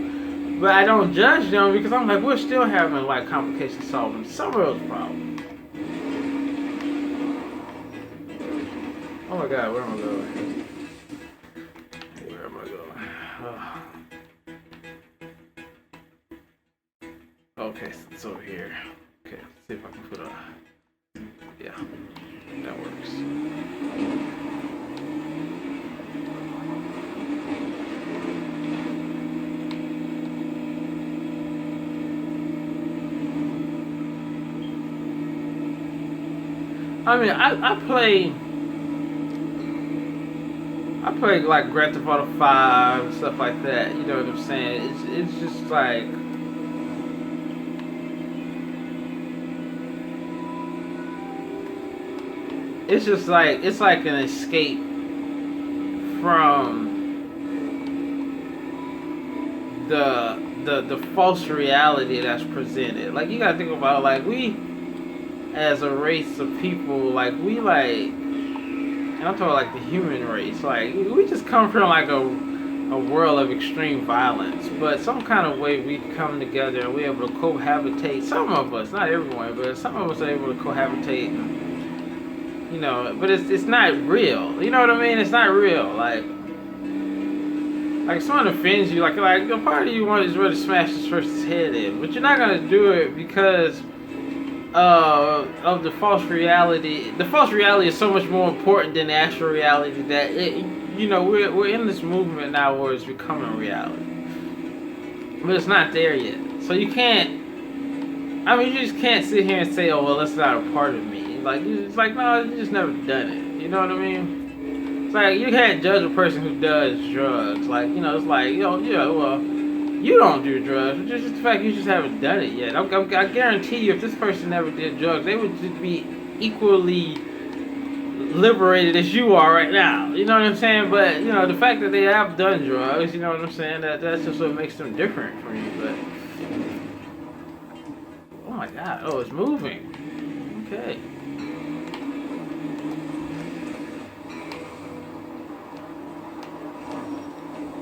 but I don't judge them because I'm like, we're still having like complications solving some of those problems. Oh my God, where am I going? Where am I going? Oh. Okay, so it's over here. Okay, let's see if I can put a... Yeah, that works. I mean, I play like Grand Theft Auto 5 and stuff like that. You know what I'm saying? It's just like, it's like an escape from the false reality that's presented. Like, you gotta think about, like, we as a race of people, like, we like, and I'm talking like the human race, like, we just come from like a world of extreme violence, but some kind of way we come together and we're able to cohabitate. Some of us, not everyone, but some of us are able to cohabitate, you know, but it's not real. You know what I mean? It's not real. Like someone offends you, like a part of you wants to really smash this person's head in, but you're not gonna do it because of the false reality. The false reality is so much more important than the actual reality that you know, we're in this movement now where it's becoming reality, but it's not there yet. So you can't. I mean, you just can't sit here and say, "Oh, well, that's not a part of me." Like, it's like, no, you just never done it. You know what I mean? It's like you can't judge a person who does drugs. Like, you know, it's like, you know, yeah, well, you don't do drugs. It's just the fact you just haven't done it yet. I guarantee you, if this person never did drugs, they would just be equally liberated as you are right now. You know what I'm saying? But, you know, the fact that they have done drugs, you know what I'm saying, that's just what makes them different from you. But, oh my God, oh, it's moving. Okay.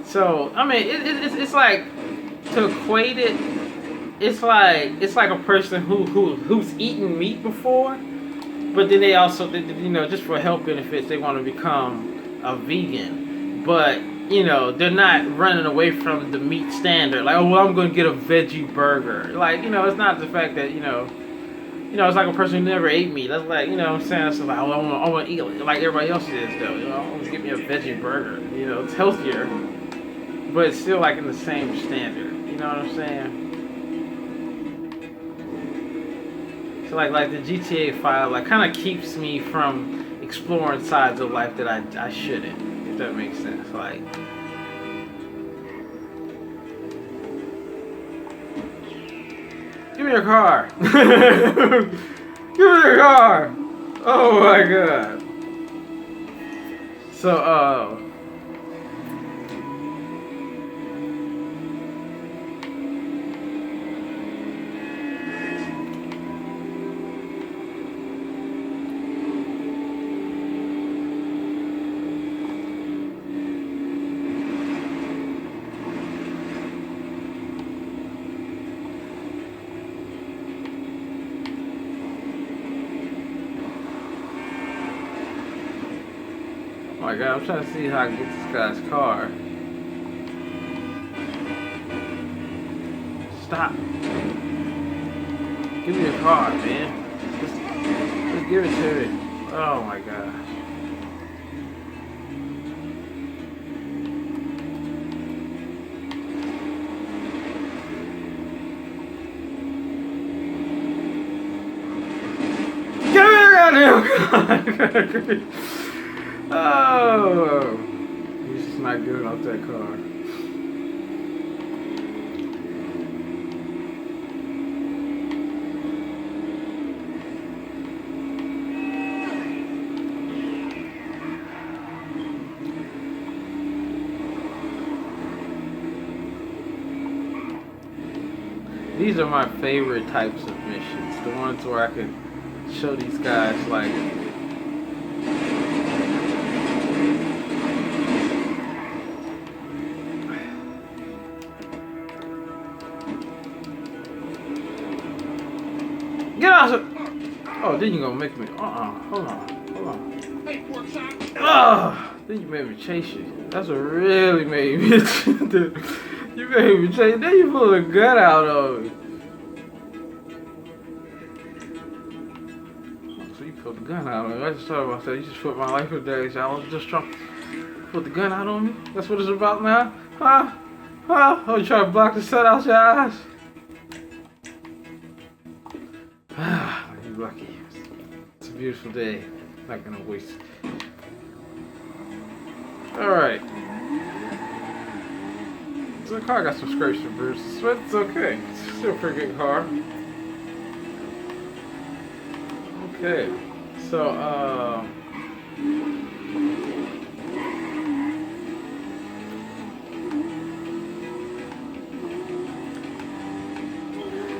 So, I mean, it's like, to equate it, it's like a person who's eaten meat before, but then they also, you know, just for health benefits, they want to become a vegan. But, you know, they're not running away from the meat standard. Like, oh, well, I'm going to get a veggie burger. Like, you know, it's not the fact that, you know, it's like a person who never ate meat. That's like, you know what I'm saying? It's like, oh, I want to eat like everybody else is, though. You know, I want to get me a veggie burger. You know, it's healthier, but it's still like in the same standard. You know what I'm saying? So like the GTA 5, like, kind of keeps me from exploring sides of life that I shouldn't, if that makes sense. Like, give me your car. Give me your car. Oh my God. So oh my God, I'm trying to see how I can get this guy's car. Stop. Give me your car, man. Just give it to me. Oh my God. Give me your goddamn car. Oh, he's just not getting off that car. These are my favorite types of missions. The ones where I can show these guys like get out! Oh, then you gonna make me. Hold on. Then you made me chase you. That's what really made me. You made me chase. Then you pull a gun out of me. So you pulled the gun out of me. I just thought about that. You just put my life in danger. I was just trying to put the gun out on me. That's what it's about now, huh? Oh, you trying to block the sun out your eyes? You're lucky. It's a beautiful day. Not gonna waste it. Alright. So the car got some scrapes and bruises, but it's okay. It's still a pretty good car. Okay. So,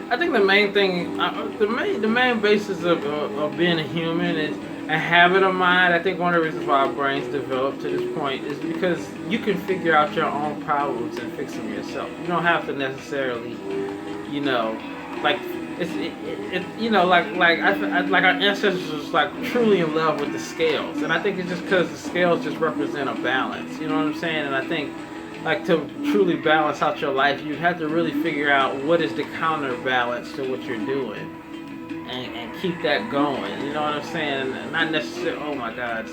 I think the main thing, the main basis of being a human is a habit of mine. I think one of the reasons why our brains developed to this point is because you can figure out your own problems and fix them yourself. You don't have to necessarily, you know, like like our ancestors was like truly in love with the scales, and I think it's just because the scales just represent a balance. You know what I'm saying? And I think, like, to truly balance out your life, you have to really figure out what is the counterbalance to what you're doing, and keep that going. You know what I'm saying? Not necessarily. Oh my God.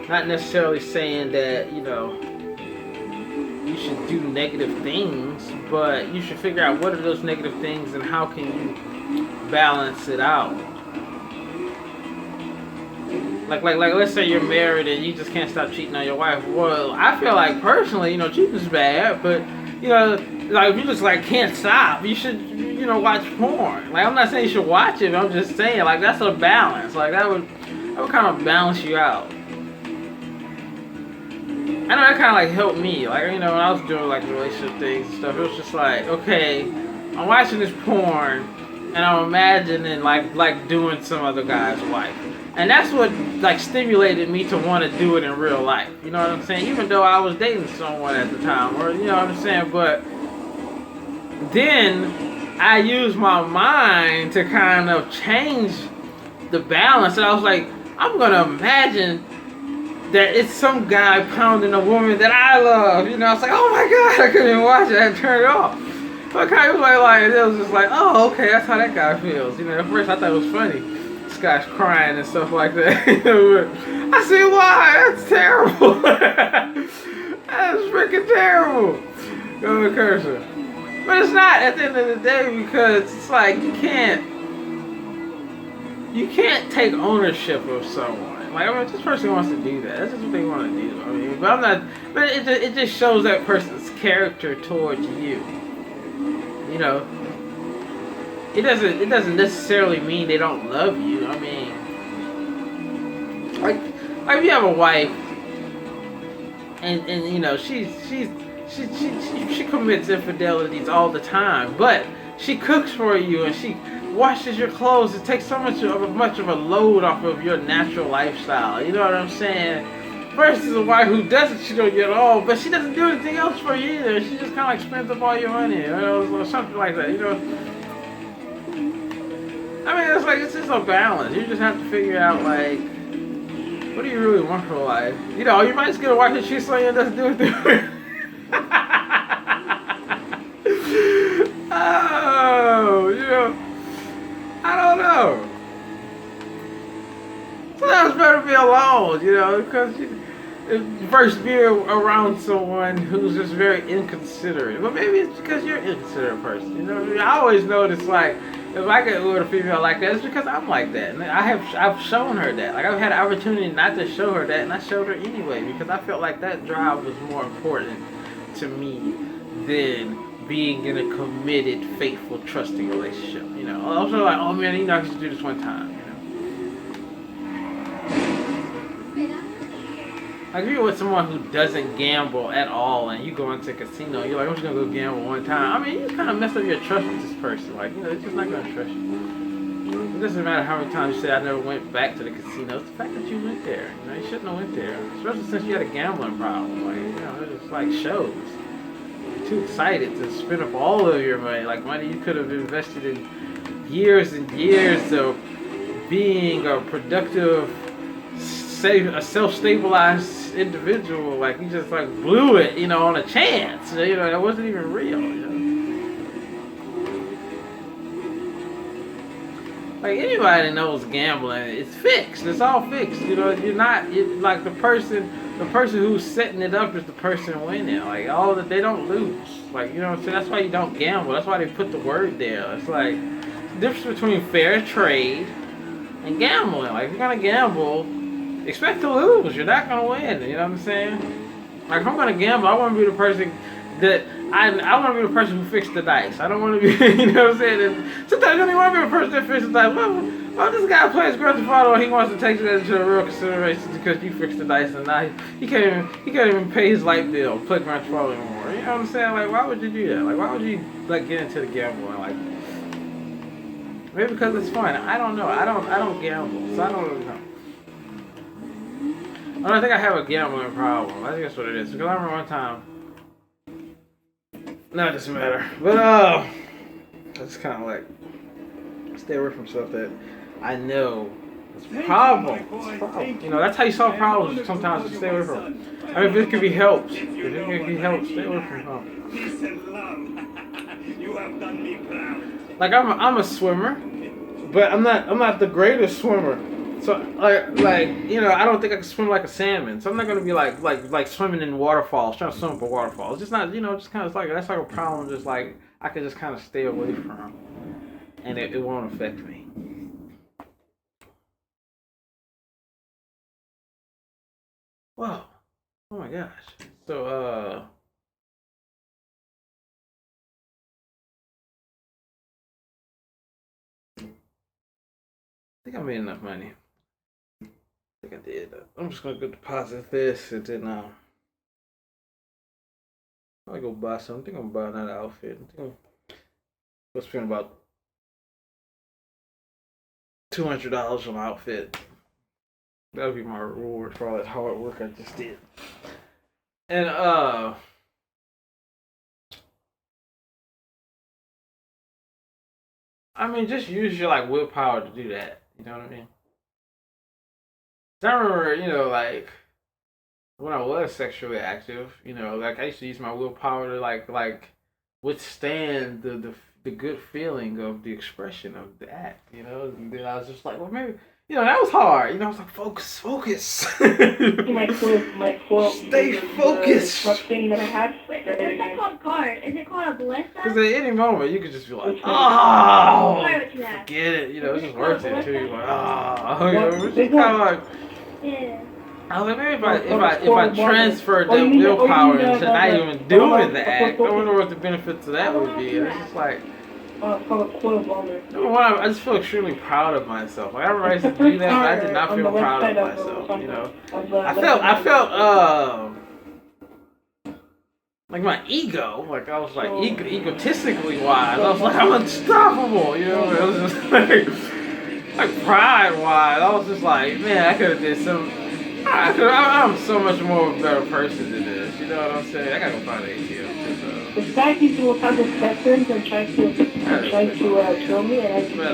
Not necessarily saying that, you know, you should do negative things, but you should figure out what are those negative things and how can you balance it out. Like let's say you're married and you just can't stop cheating on your wife. Well, I feel like personally, you know, cheating's bad, but, you know, like if you just like can't stop, you should, you know, watch porn. Like, I'm not saying you should watch it, but I'm just saying, like, that's a balance. Like that would kind of balance you out. I know that kind of like helped me. Like, you know, when I was doing like relationship things and stuff, it was just like, okay, I'm watching this porn and I'm imagining like doing some other guy's wife. And that's what like stimulated me to want to do it in real life. You know what I'm saying? Even though I was dating someone at the time, or you know what I'm saying? But then I used my mind to kind of change the balance. And I was like, I'm going to imagine that it's some guy pounding a woman that I love. You know, I was like, oh my God, I couldn't even watch it. I had to turn it off. But kind of like, it was just like, oh, okay, that's how that guy feels. You know, at first I thought it was funny. This guy's crying and stuff like that. I see why. That's terrible. That's freaking terrible. Go cursor. But it's not at the end of the day, because it's like you can't take ownership of someone. Like, I mean, if this person wants to do that, that's just what they want to do. I mean, but I'm not. But it just shows that person's character towards you. You know. It doesn't necessarily mean they don't love you. I mean, like if you have a wife, and you know she commits infidelities all the time, but she cooks for you and she washes your clothes. It takes so much of a load off of your natural lifestyle. You know what I'm saying? Versus a wife who doesn't cheat on you at all, but she doesn't do anything else for you either. She just kind of like spends up all your money, you know, or something like that. You know. I mean, it's just a balance. You just have to figure out, like, what do you really want for life? You know, you might just get a wife that cheats on you and doesn't do anything. Oh, you know, I don't know. Sometimes it's better to be alone, you know, because first be around someone who's just very inconsiderate. But maybe it's because you're an inconsiderate person, you know. I always notice, like, if I get with a female like that, it's because I'm like that. And I've shown her that. Like, I've had an opportunity not to show her that, and I showed her anyway, because I felt like that drive was more important to me than being in a committed, faithful, trusting relationship. You know, also like, oh man, you know, I should do this one time. You know, Like if you're with someone who doesn't gamble at all, and you go into a casino, you're like, I'm just gonna go gamble one time. I mean, you kind of mess up your trust with this person. Like, they're just not gonna trust you. It doesn't matter how many times you say I never went back to the casino. It's the fact that you went there. You shouldn't have went there, especially since you had a gambling problem. Like, it just like shows. You're too excited to spend up all of your money, like money you could have invested in years and years of being a productive, a self-stabilized individual. Like you just like blew it, on a chance. That wasn't even real. Like anybody that knows gambling, it's fixed. It's all fixed. You're not like the person who's setting it up is the person winning. Like all that, they don't lose. Like what I'm saying. That's why you don't gamble. That's why they put the word there. It's like the difference between fair trade and gambling. Like if you're gonna gamble, expect to lose. You're not gonna win. You know what I'm saying? Like if I'm gonna gamble, I want to be the person that I want to be the person who fixed the dice. I don't want to be, you know what I'm saying? And sometimes you don't even want to be the person that fixed the dice. Well, this guy plays Grand Theft Auto, he wants to take that into a real consideration because you fixed the dice, and now he can't even pay his light bill, play Grand Theft Auto anymore. You know what I'm saying? Like, why would you do that? Like, why would you like get into the gambling? Like, maybe because it's fun. I don't know. I don't gamble, so I don't really know. I don't think I have a gambling problem. I think that's what it is. Because I remember one time. No, it doesn't matter. But I just kind of like stay away from stuff that I know is a problem. That's how you solve problems. Sometimes you stay away from them. I mean, if it can be helped, stay away from them. Peace and love. You have done me proud. Like I'm a swimmer, but I'm not the greatest swimmer. So like I don't think I can swim like a salmon. So I'm not gonna be like swimming in waterfalls, trying to swim up a waterfall. It's just not, just kind of like that's like a problem. Just like I can just kind of stay away from, and it won't affect me. Whoa! Oh my gosh! So I think I made enough money. I think I did. I'm just gonna go deposit this and then I'll go buy something. I think I'm buying that outfit. I think I'm spend about $200 on an outfit. That'll be my reward for all that hard work I just did. And I mean, just use your like willpower to do that. You know what I mean? I remember, like when I was sexually active, like I used to use my willpower to like withstand the good feeling of the expression of the act, and then I was just like, well, maybe, that was hard, I was like, focus. Stay focused. Thing that I had. Wait, is that called card? Is it called a ballista? Because at any moment you could just be like, oh, forget it, it's just worth it too. You're like, it's just kind of like. Yeah. I was like, maybe if I transferred that willpower into not even doing the act, I wonder what the benefits of that would be. And it's just like, number one, I just feel extremely proud of myself. Like I remember I used to do that, but I did not feel proud of myself. I felt like my ego, like I was like egotistically wise. I was like, I'm unstoppable. It was just like pride wise. I was just like, man, I could have did some. I'm so much more of a better person than this. You know what I'm saying? I gotta go find an ATM. The fact that you will have this veterans and try to kill me, and I but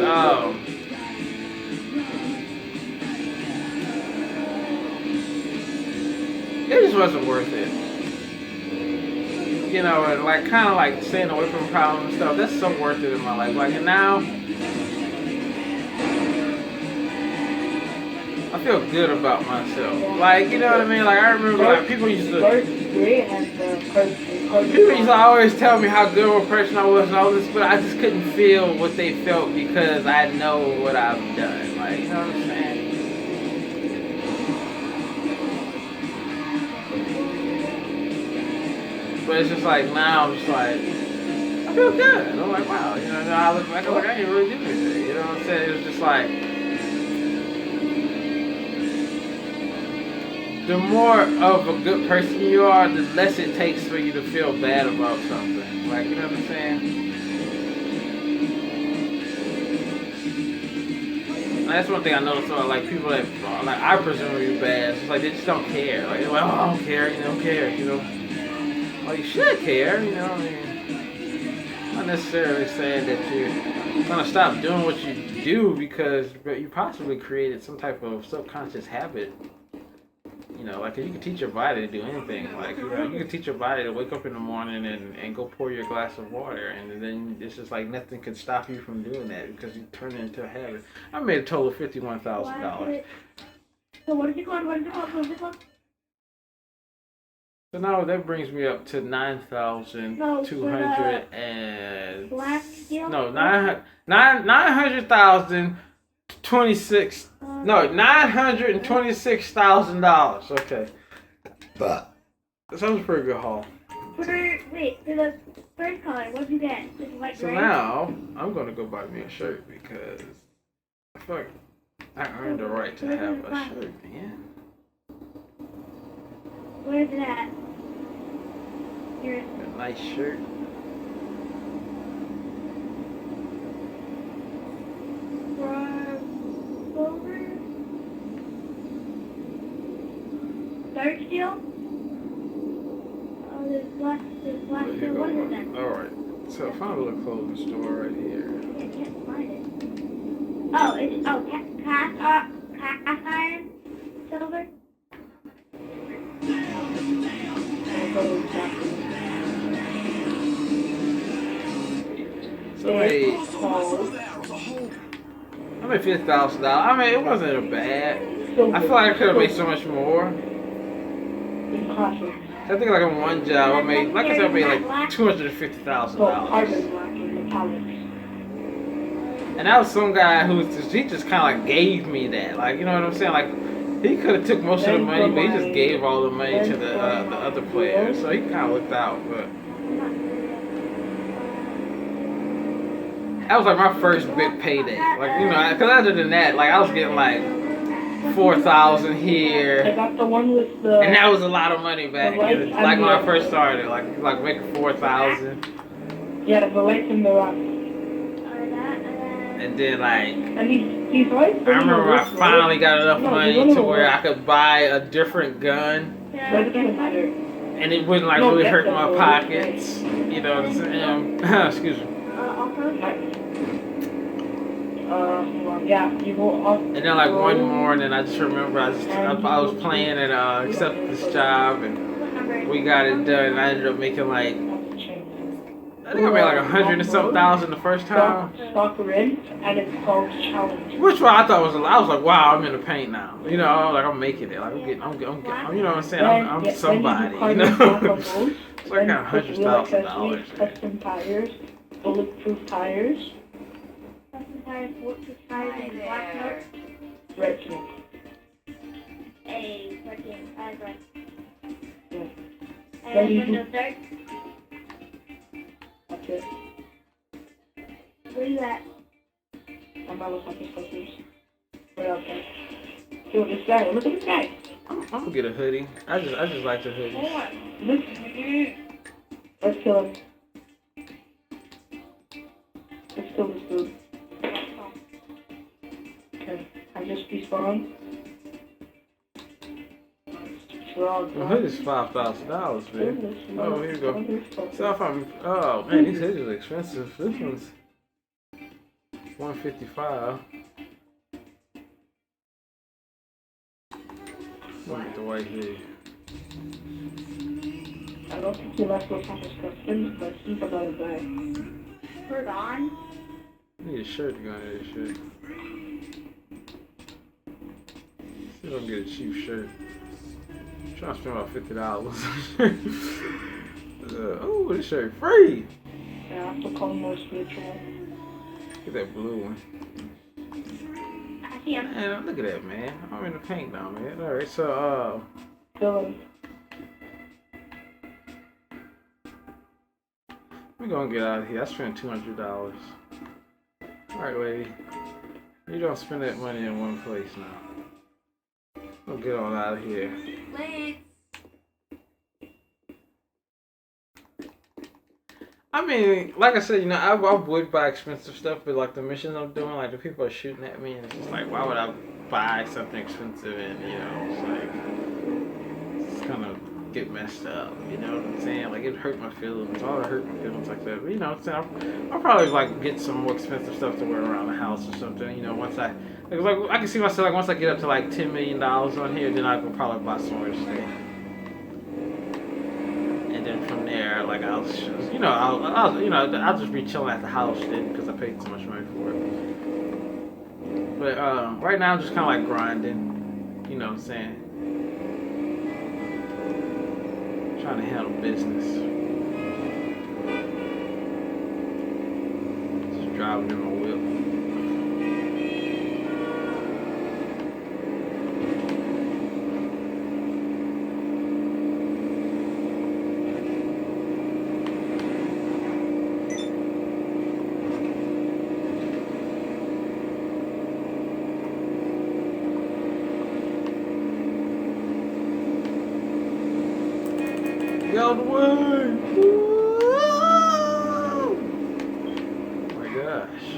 it just wasn't worth it. And like kind of like staying away from problems and stuff. That's so worth it in my life. Like and now. I feel good about myself. Like, you know what I mean? Like, I remember, like, people used to always tell me how good of a person I was and all this, but I just couldn't feel what they felt because I know what I've done. Like, you know what I'm saying? But it's just like, now I'm just like, I feel good. I'm like, wow, now I look back, I'm like, I didn't really do anything. You know what I'm saying? It was just like, the more of a good person you are, the less it takes for you to feel bad about something. Like, you know what I'm saying? That's one thing I noticed about like people that like I presume are bad. It's like they just don't care. Like, well, I don't care. You don't care. You know. Well, you should care. You know. I mean, not necessarily saying that you're gonna stop doing what you do because you possibly created some type of subconscious habit. You know, like you can teach your body to do anything. Like, you know, you can teach your body to wake up in the morning and go pour your glass of water, and then it's just like nothing can stop you from doing that because you turn it into a habit. I made a total of $51,000. So what is it called? What is it called? What is it called? So now that brings me up to 9,200 and Black steel? no 900,000 26 no $926,000. Okay, but that was a pretty good haul. For the first color, what'd you get? Just white So gray? now I'm gonna go buy me a shirt because I feel like I earned the right to have a shirt, man. Where's it at? Here. A nice shirt. Silver. Dark steel? Oh, there's black steel. What is it then? Alright, so I found a little clothing store right here. I can't find it. Oh, it's cast iron silver. So I made $50,000. I mean, it wasn't a bad. I feel like I could have made so much more. I think like in one job I made, like I said, I made like $250,000. And that was some guy who was he just kind of like gave me that, like, you know what I'm saying? Like he could have took most of the money, but he just gave all the money to the other players, so he kind of looked out. But that was like my first big payday, like, you know, because other than that, like I was getting like 4,000 here, I got the one with the. and that was a lot of money back. Like when I first started, like making 4,000. Yeah, the lights and the rock. And then like And these lights. I remember I finally got enough money to where I could buy a different gun, and it wouldn't like really hurt my pockets. You know what I'm saying? Excuse me. Yeah, you go off. And then like one morning, I just remember I was playing and accepted this job, and we got it done. And I ended up making like, I think I made like 100 and something thousand the first time. Stock red, and it's called Challenge. Which one I thought was a lot. I was like, wow, I'm in the paint now. You know, like I'm making it. Like I'm getting, you know what I'm saying? I'm somebody. You know. It's like I got $100,000. Custom tires, bulletproof tires. Custom tires, bulletproof tires, and black notes. Red king. Red king. Right. Yeah. And window third. That's it. Where you at? I'm at Los Angeles Clippers. Where else? Look at this guy. Look at this guy. I'm gonna get a hoodie. I just like the hoodie. Let's kill him. Let's kill this dude. Okay, I just despawned. The hoodie's $5,000, man. Oh, here you go. So if I'm, oh man, these hoodies are expensive. This one's $155. Look at the white hoodie. I don't think he left Los Angeles Customs, but he's about to buy. Put on? I need a shirt to go under this shirt. See if I can get a cheap shirt. I'm trying to spend about $50. Oh, this shirt free. Yeah, I have to call him more spiritual. Get that blue one. I see him. Man, look at that, man. I'm in the paint now, man. Alright, so, Dylan. we're gonna get out of here. I spent $200. Alright, lady. You don't spend that money in one place now. We'll get on out of here. plates. I mean, like I said, I would buy expensive stuff, but like the missions I'm doing, like the people are shooting at me, and it's just like, why would I buy something expensive and it's like it's gonna get messed up. You know what I'm saying? Like it hurt my feelings. All it hurt my feelings like that. But, you know what I'm saying? I'll probably like get some more expensive stuff to wear around the house or something. You know, once I I can see myself like once I get up to like $10 million on here, then I will probably buy somewhere to stay. And then from there, like I'll just be chilling at the house then because I paid so much money for it. But right now I'm just kind of like grinding. You know what I'm saying? Trying to handle business. Just driving in my whip. Get out of the way! Woo! Oh my gosh.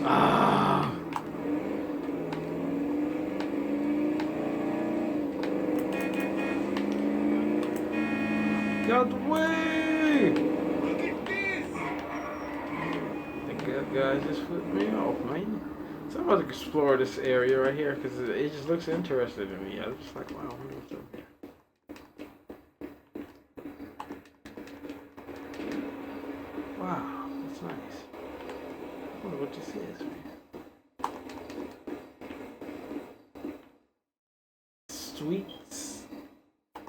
Ah. Get out of the way! Look at this! That guy just flipped me off, man. So I'm about to explore this area right here because it just looks interesting to me. I'm just like, wow, I wonder what's over here. Wow, that's nice. I wonder what this is, man. Sweets.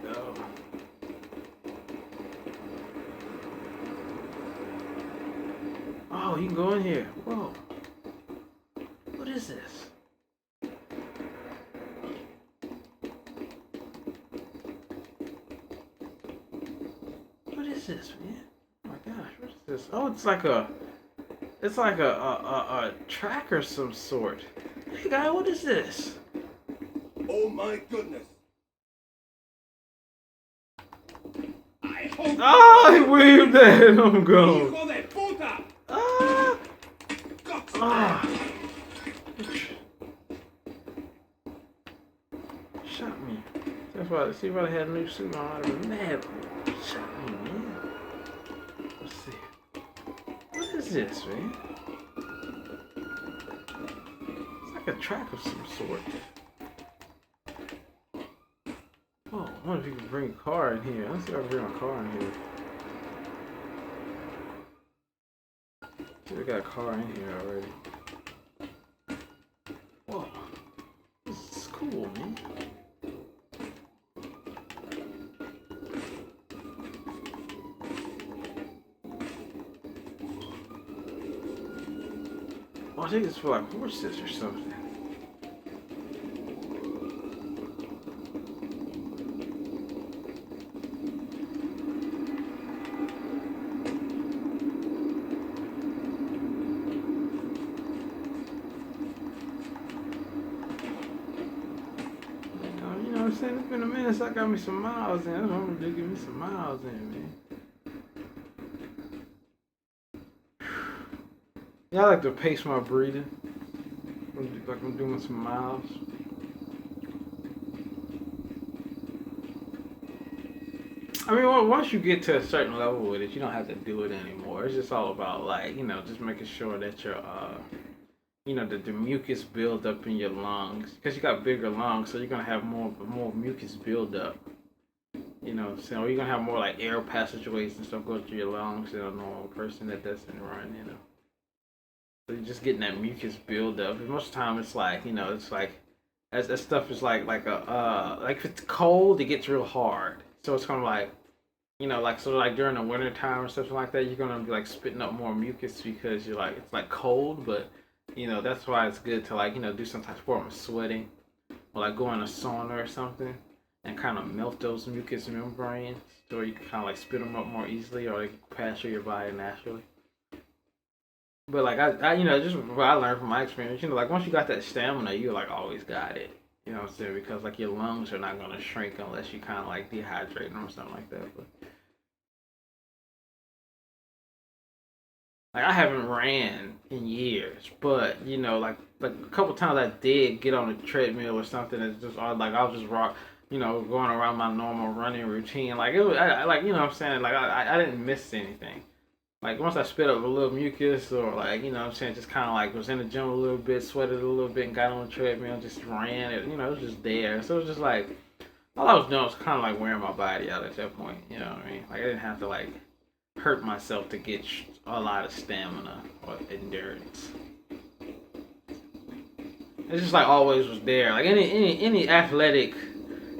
Oh. Oh, you can go in here. Whoa. What is this? What is this, man? Oh my gosh, what is this? Oh, it's like a track or some sort. Hey guy, what is this? Oh my goodness! I hope. Oh, he waved that and I'm gone. Hijo de puta! Ah! Cocksucker! Ah! Shot me. That's why. See if I had a new suit on, I'd have been mad. Shot me, man. Let's see. What is this, man? It's like a track of some sort. Oh, I wonder if you can bring a car in here. Let's see if I can bring my car in here. See, we got a car in here already. Whoa. This is cool, man. Oh, I think it's for like horses or something. You know what I'm saying? It's been a minute since I got me some miles in. I want to give me some miles in, man. Yeah, I like to pace my breathing. Like I'm doing some miles. I mean, once you get to a certain level with it, you don't have to do it anymore. It's just all about like, just making sure that your, that the mucus build up in your lungs. Because you got bigger lungs, so you're gonna have more mucus build up. You know what I'm saying? Or you're gonna have more like air passageways and stuff go through your lungs than a normal person that doesn't run, So you're just getting that mucus build up. And most of the time it's like, it's like as that stuff is like if it's cold, it gets real hard. So it's kind of like, like during the winter time or something like that, you're gonna be like spitting up more mucus because you're like it's like cold, but that's why it's good to like do some type of form of sweating or like go in a sauna or something and kind of melt those mucus membranes so you can kind of like spit them up more easily or they can pass through your body naturally. But like just what I learned from my experience, like once you got that stamina, you like always got it. You know what I'm saying? Because like your lungs are not gonna shrink unless you kind of like dehydrate them or something like that. But like I haven't ran in years, but like a couple times I did get on a treadmill or something. It's just like I was just rock, going around my normal running routine. Like it was, like what I'm saying, like I didn't miss anything. Like once I spit up a little mucus or like what I'm saying, just kind of like was in the gym a little bit, sweated a little bit, and got on the treadmill, just ran it. It was just there. So it was just like all I was doing was kind of like wearing my body out at that point. You know what I mean? Like I didn't have to like hurt myself to get a lot of stamina or endurance. It's just like always was there. Like any athletic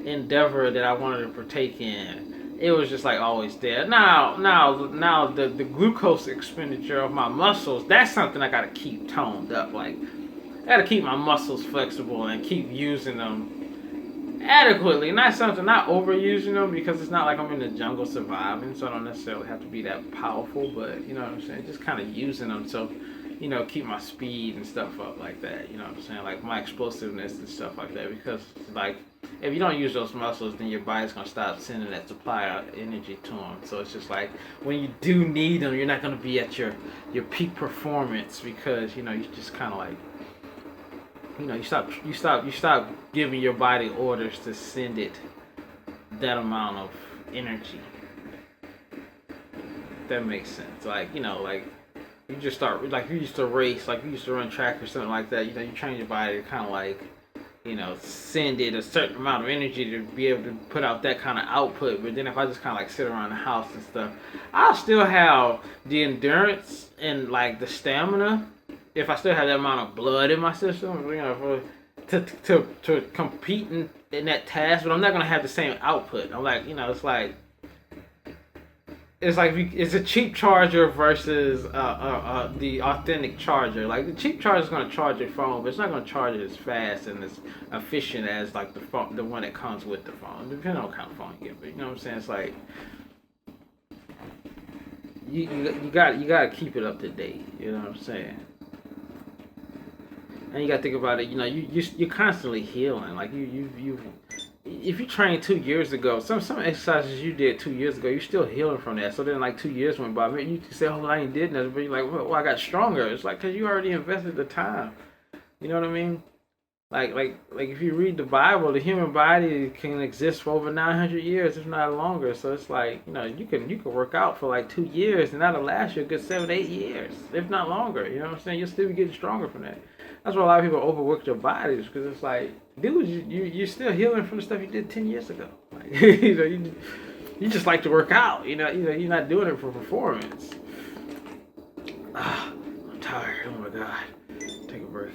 endeavor that I wanted to partake in, it was just like always there. Now the glucose expenditure of my muscles, that's something I gotta keep toned up. Like I gotta keep my muscles flexible and keep using them adequately. Not overusing them because it's not like I'm in the jungle surviving, so I don't necessarily have to be that powerful. But you know what I'm saying, just kind of using them to keep my speed and stuff up like that. You know what I'm saying, like my explosiveness and stuff like that. Because like if you don't use those muscles, then your body's gonna stop sending that supply of energy to them. So it's just like when you do need them, you're not gonna be at your peak performance because you just kind of like you stop giving your body orders to send it that amount of energy. That makes sense. Like like you just start like you used to race, like you used to run track or something like that. You train your body to kind of like send it a certain amount of energy to be able to put out that kind of output. But then if I just kind of like sit around the house and stuff, I'll still have the endurance and like the stamina. If I still have that amount of blood in my system, to compete in that task, but I'm not gonna have the same output. I'm like, it's like it's a cheap charger versus the authentic charger. Like the cheap charger is gonna charge your phone, but it's not gonna charge it as fast and as efficient as like the one that comes with the phone. Depending on what kind of phone you get, but you know what I'm saying. It's like you got to keep it up to date. You know what I'm saying. And you gotta think about it. You're constantly healing. Like you if you trained 2 years ago, some exercises you did 2 years ago, you're still healing from that. So then like 2 years went by, maybe you can say, "Oh, I ain't did nothing," but you're like, "Well, I got stronger." It's like because you already invested the time. You know what I mean? Like if you read the Bible, the human body can exist for over 900 years, if not longer. So it's like you can work out for like 2 years, and that'll last you a good 7-8 years, if not longer. You know what I'm saying? You'll still be getting stronger from that. That's why a lot of people overwork their bodies because it's like, dude, you're still healing from the stuff you did 10 years ago. Like you just like to work out. You're not doing it for performance. I'm tired. Oh my god. Take a break.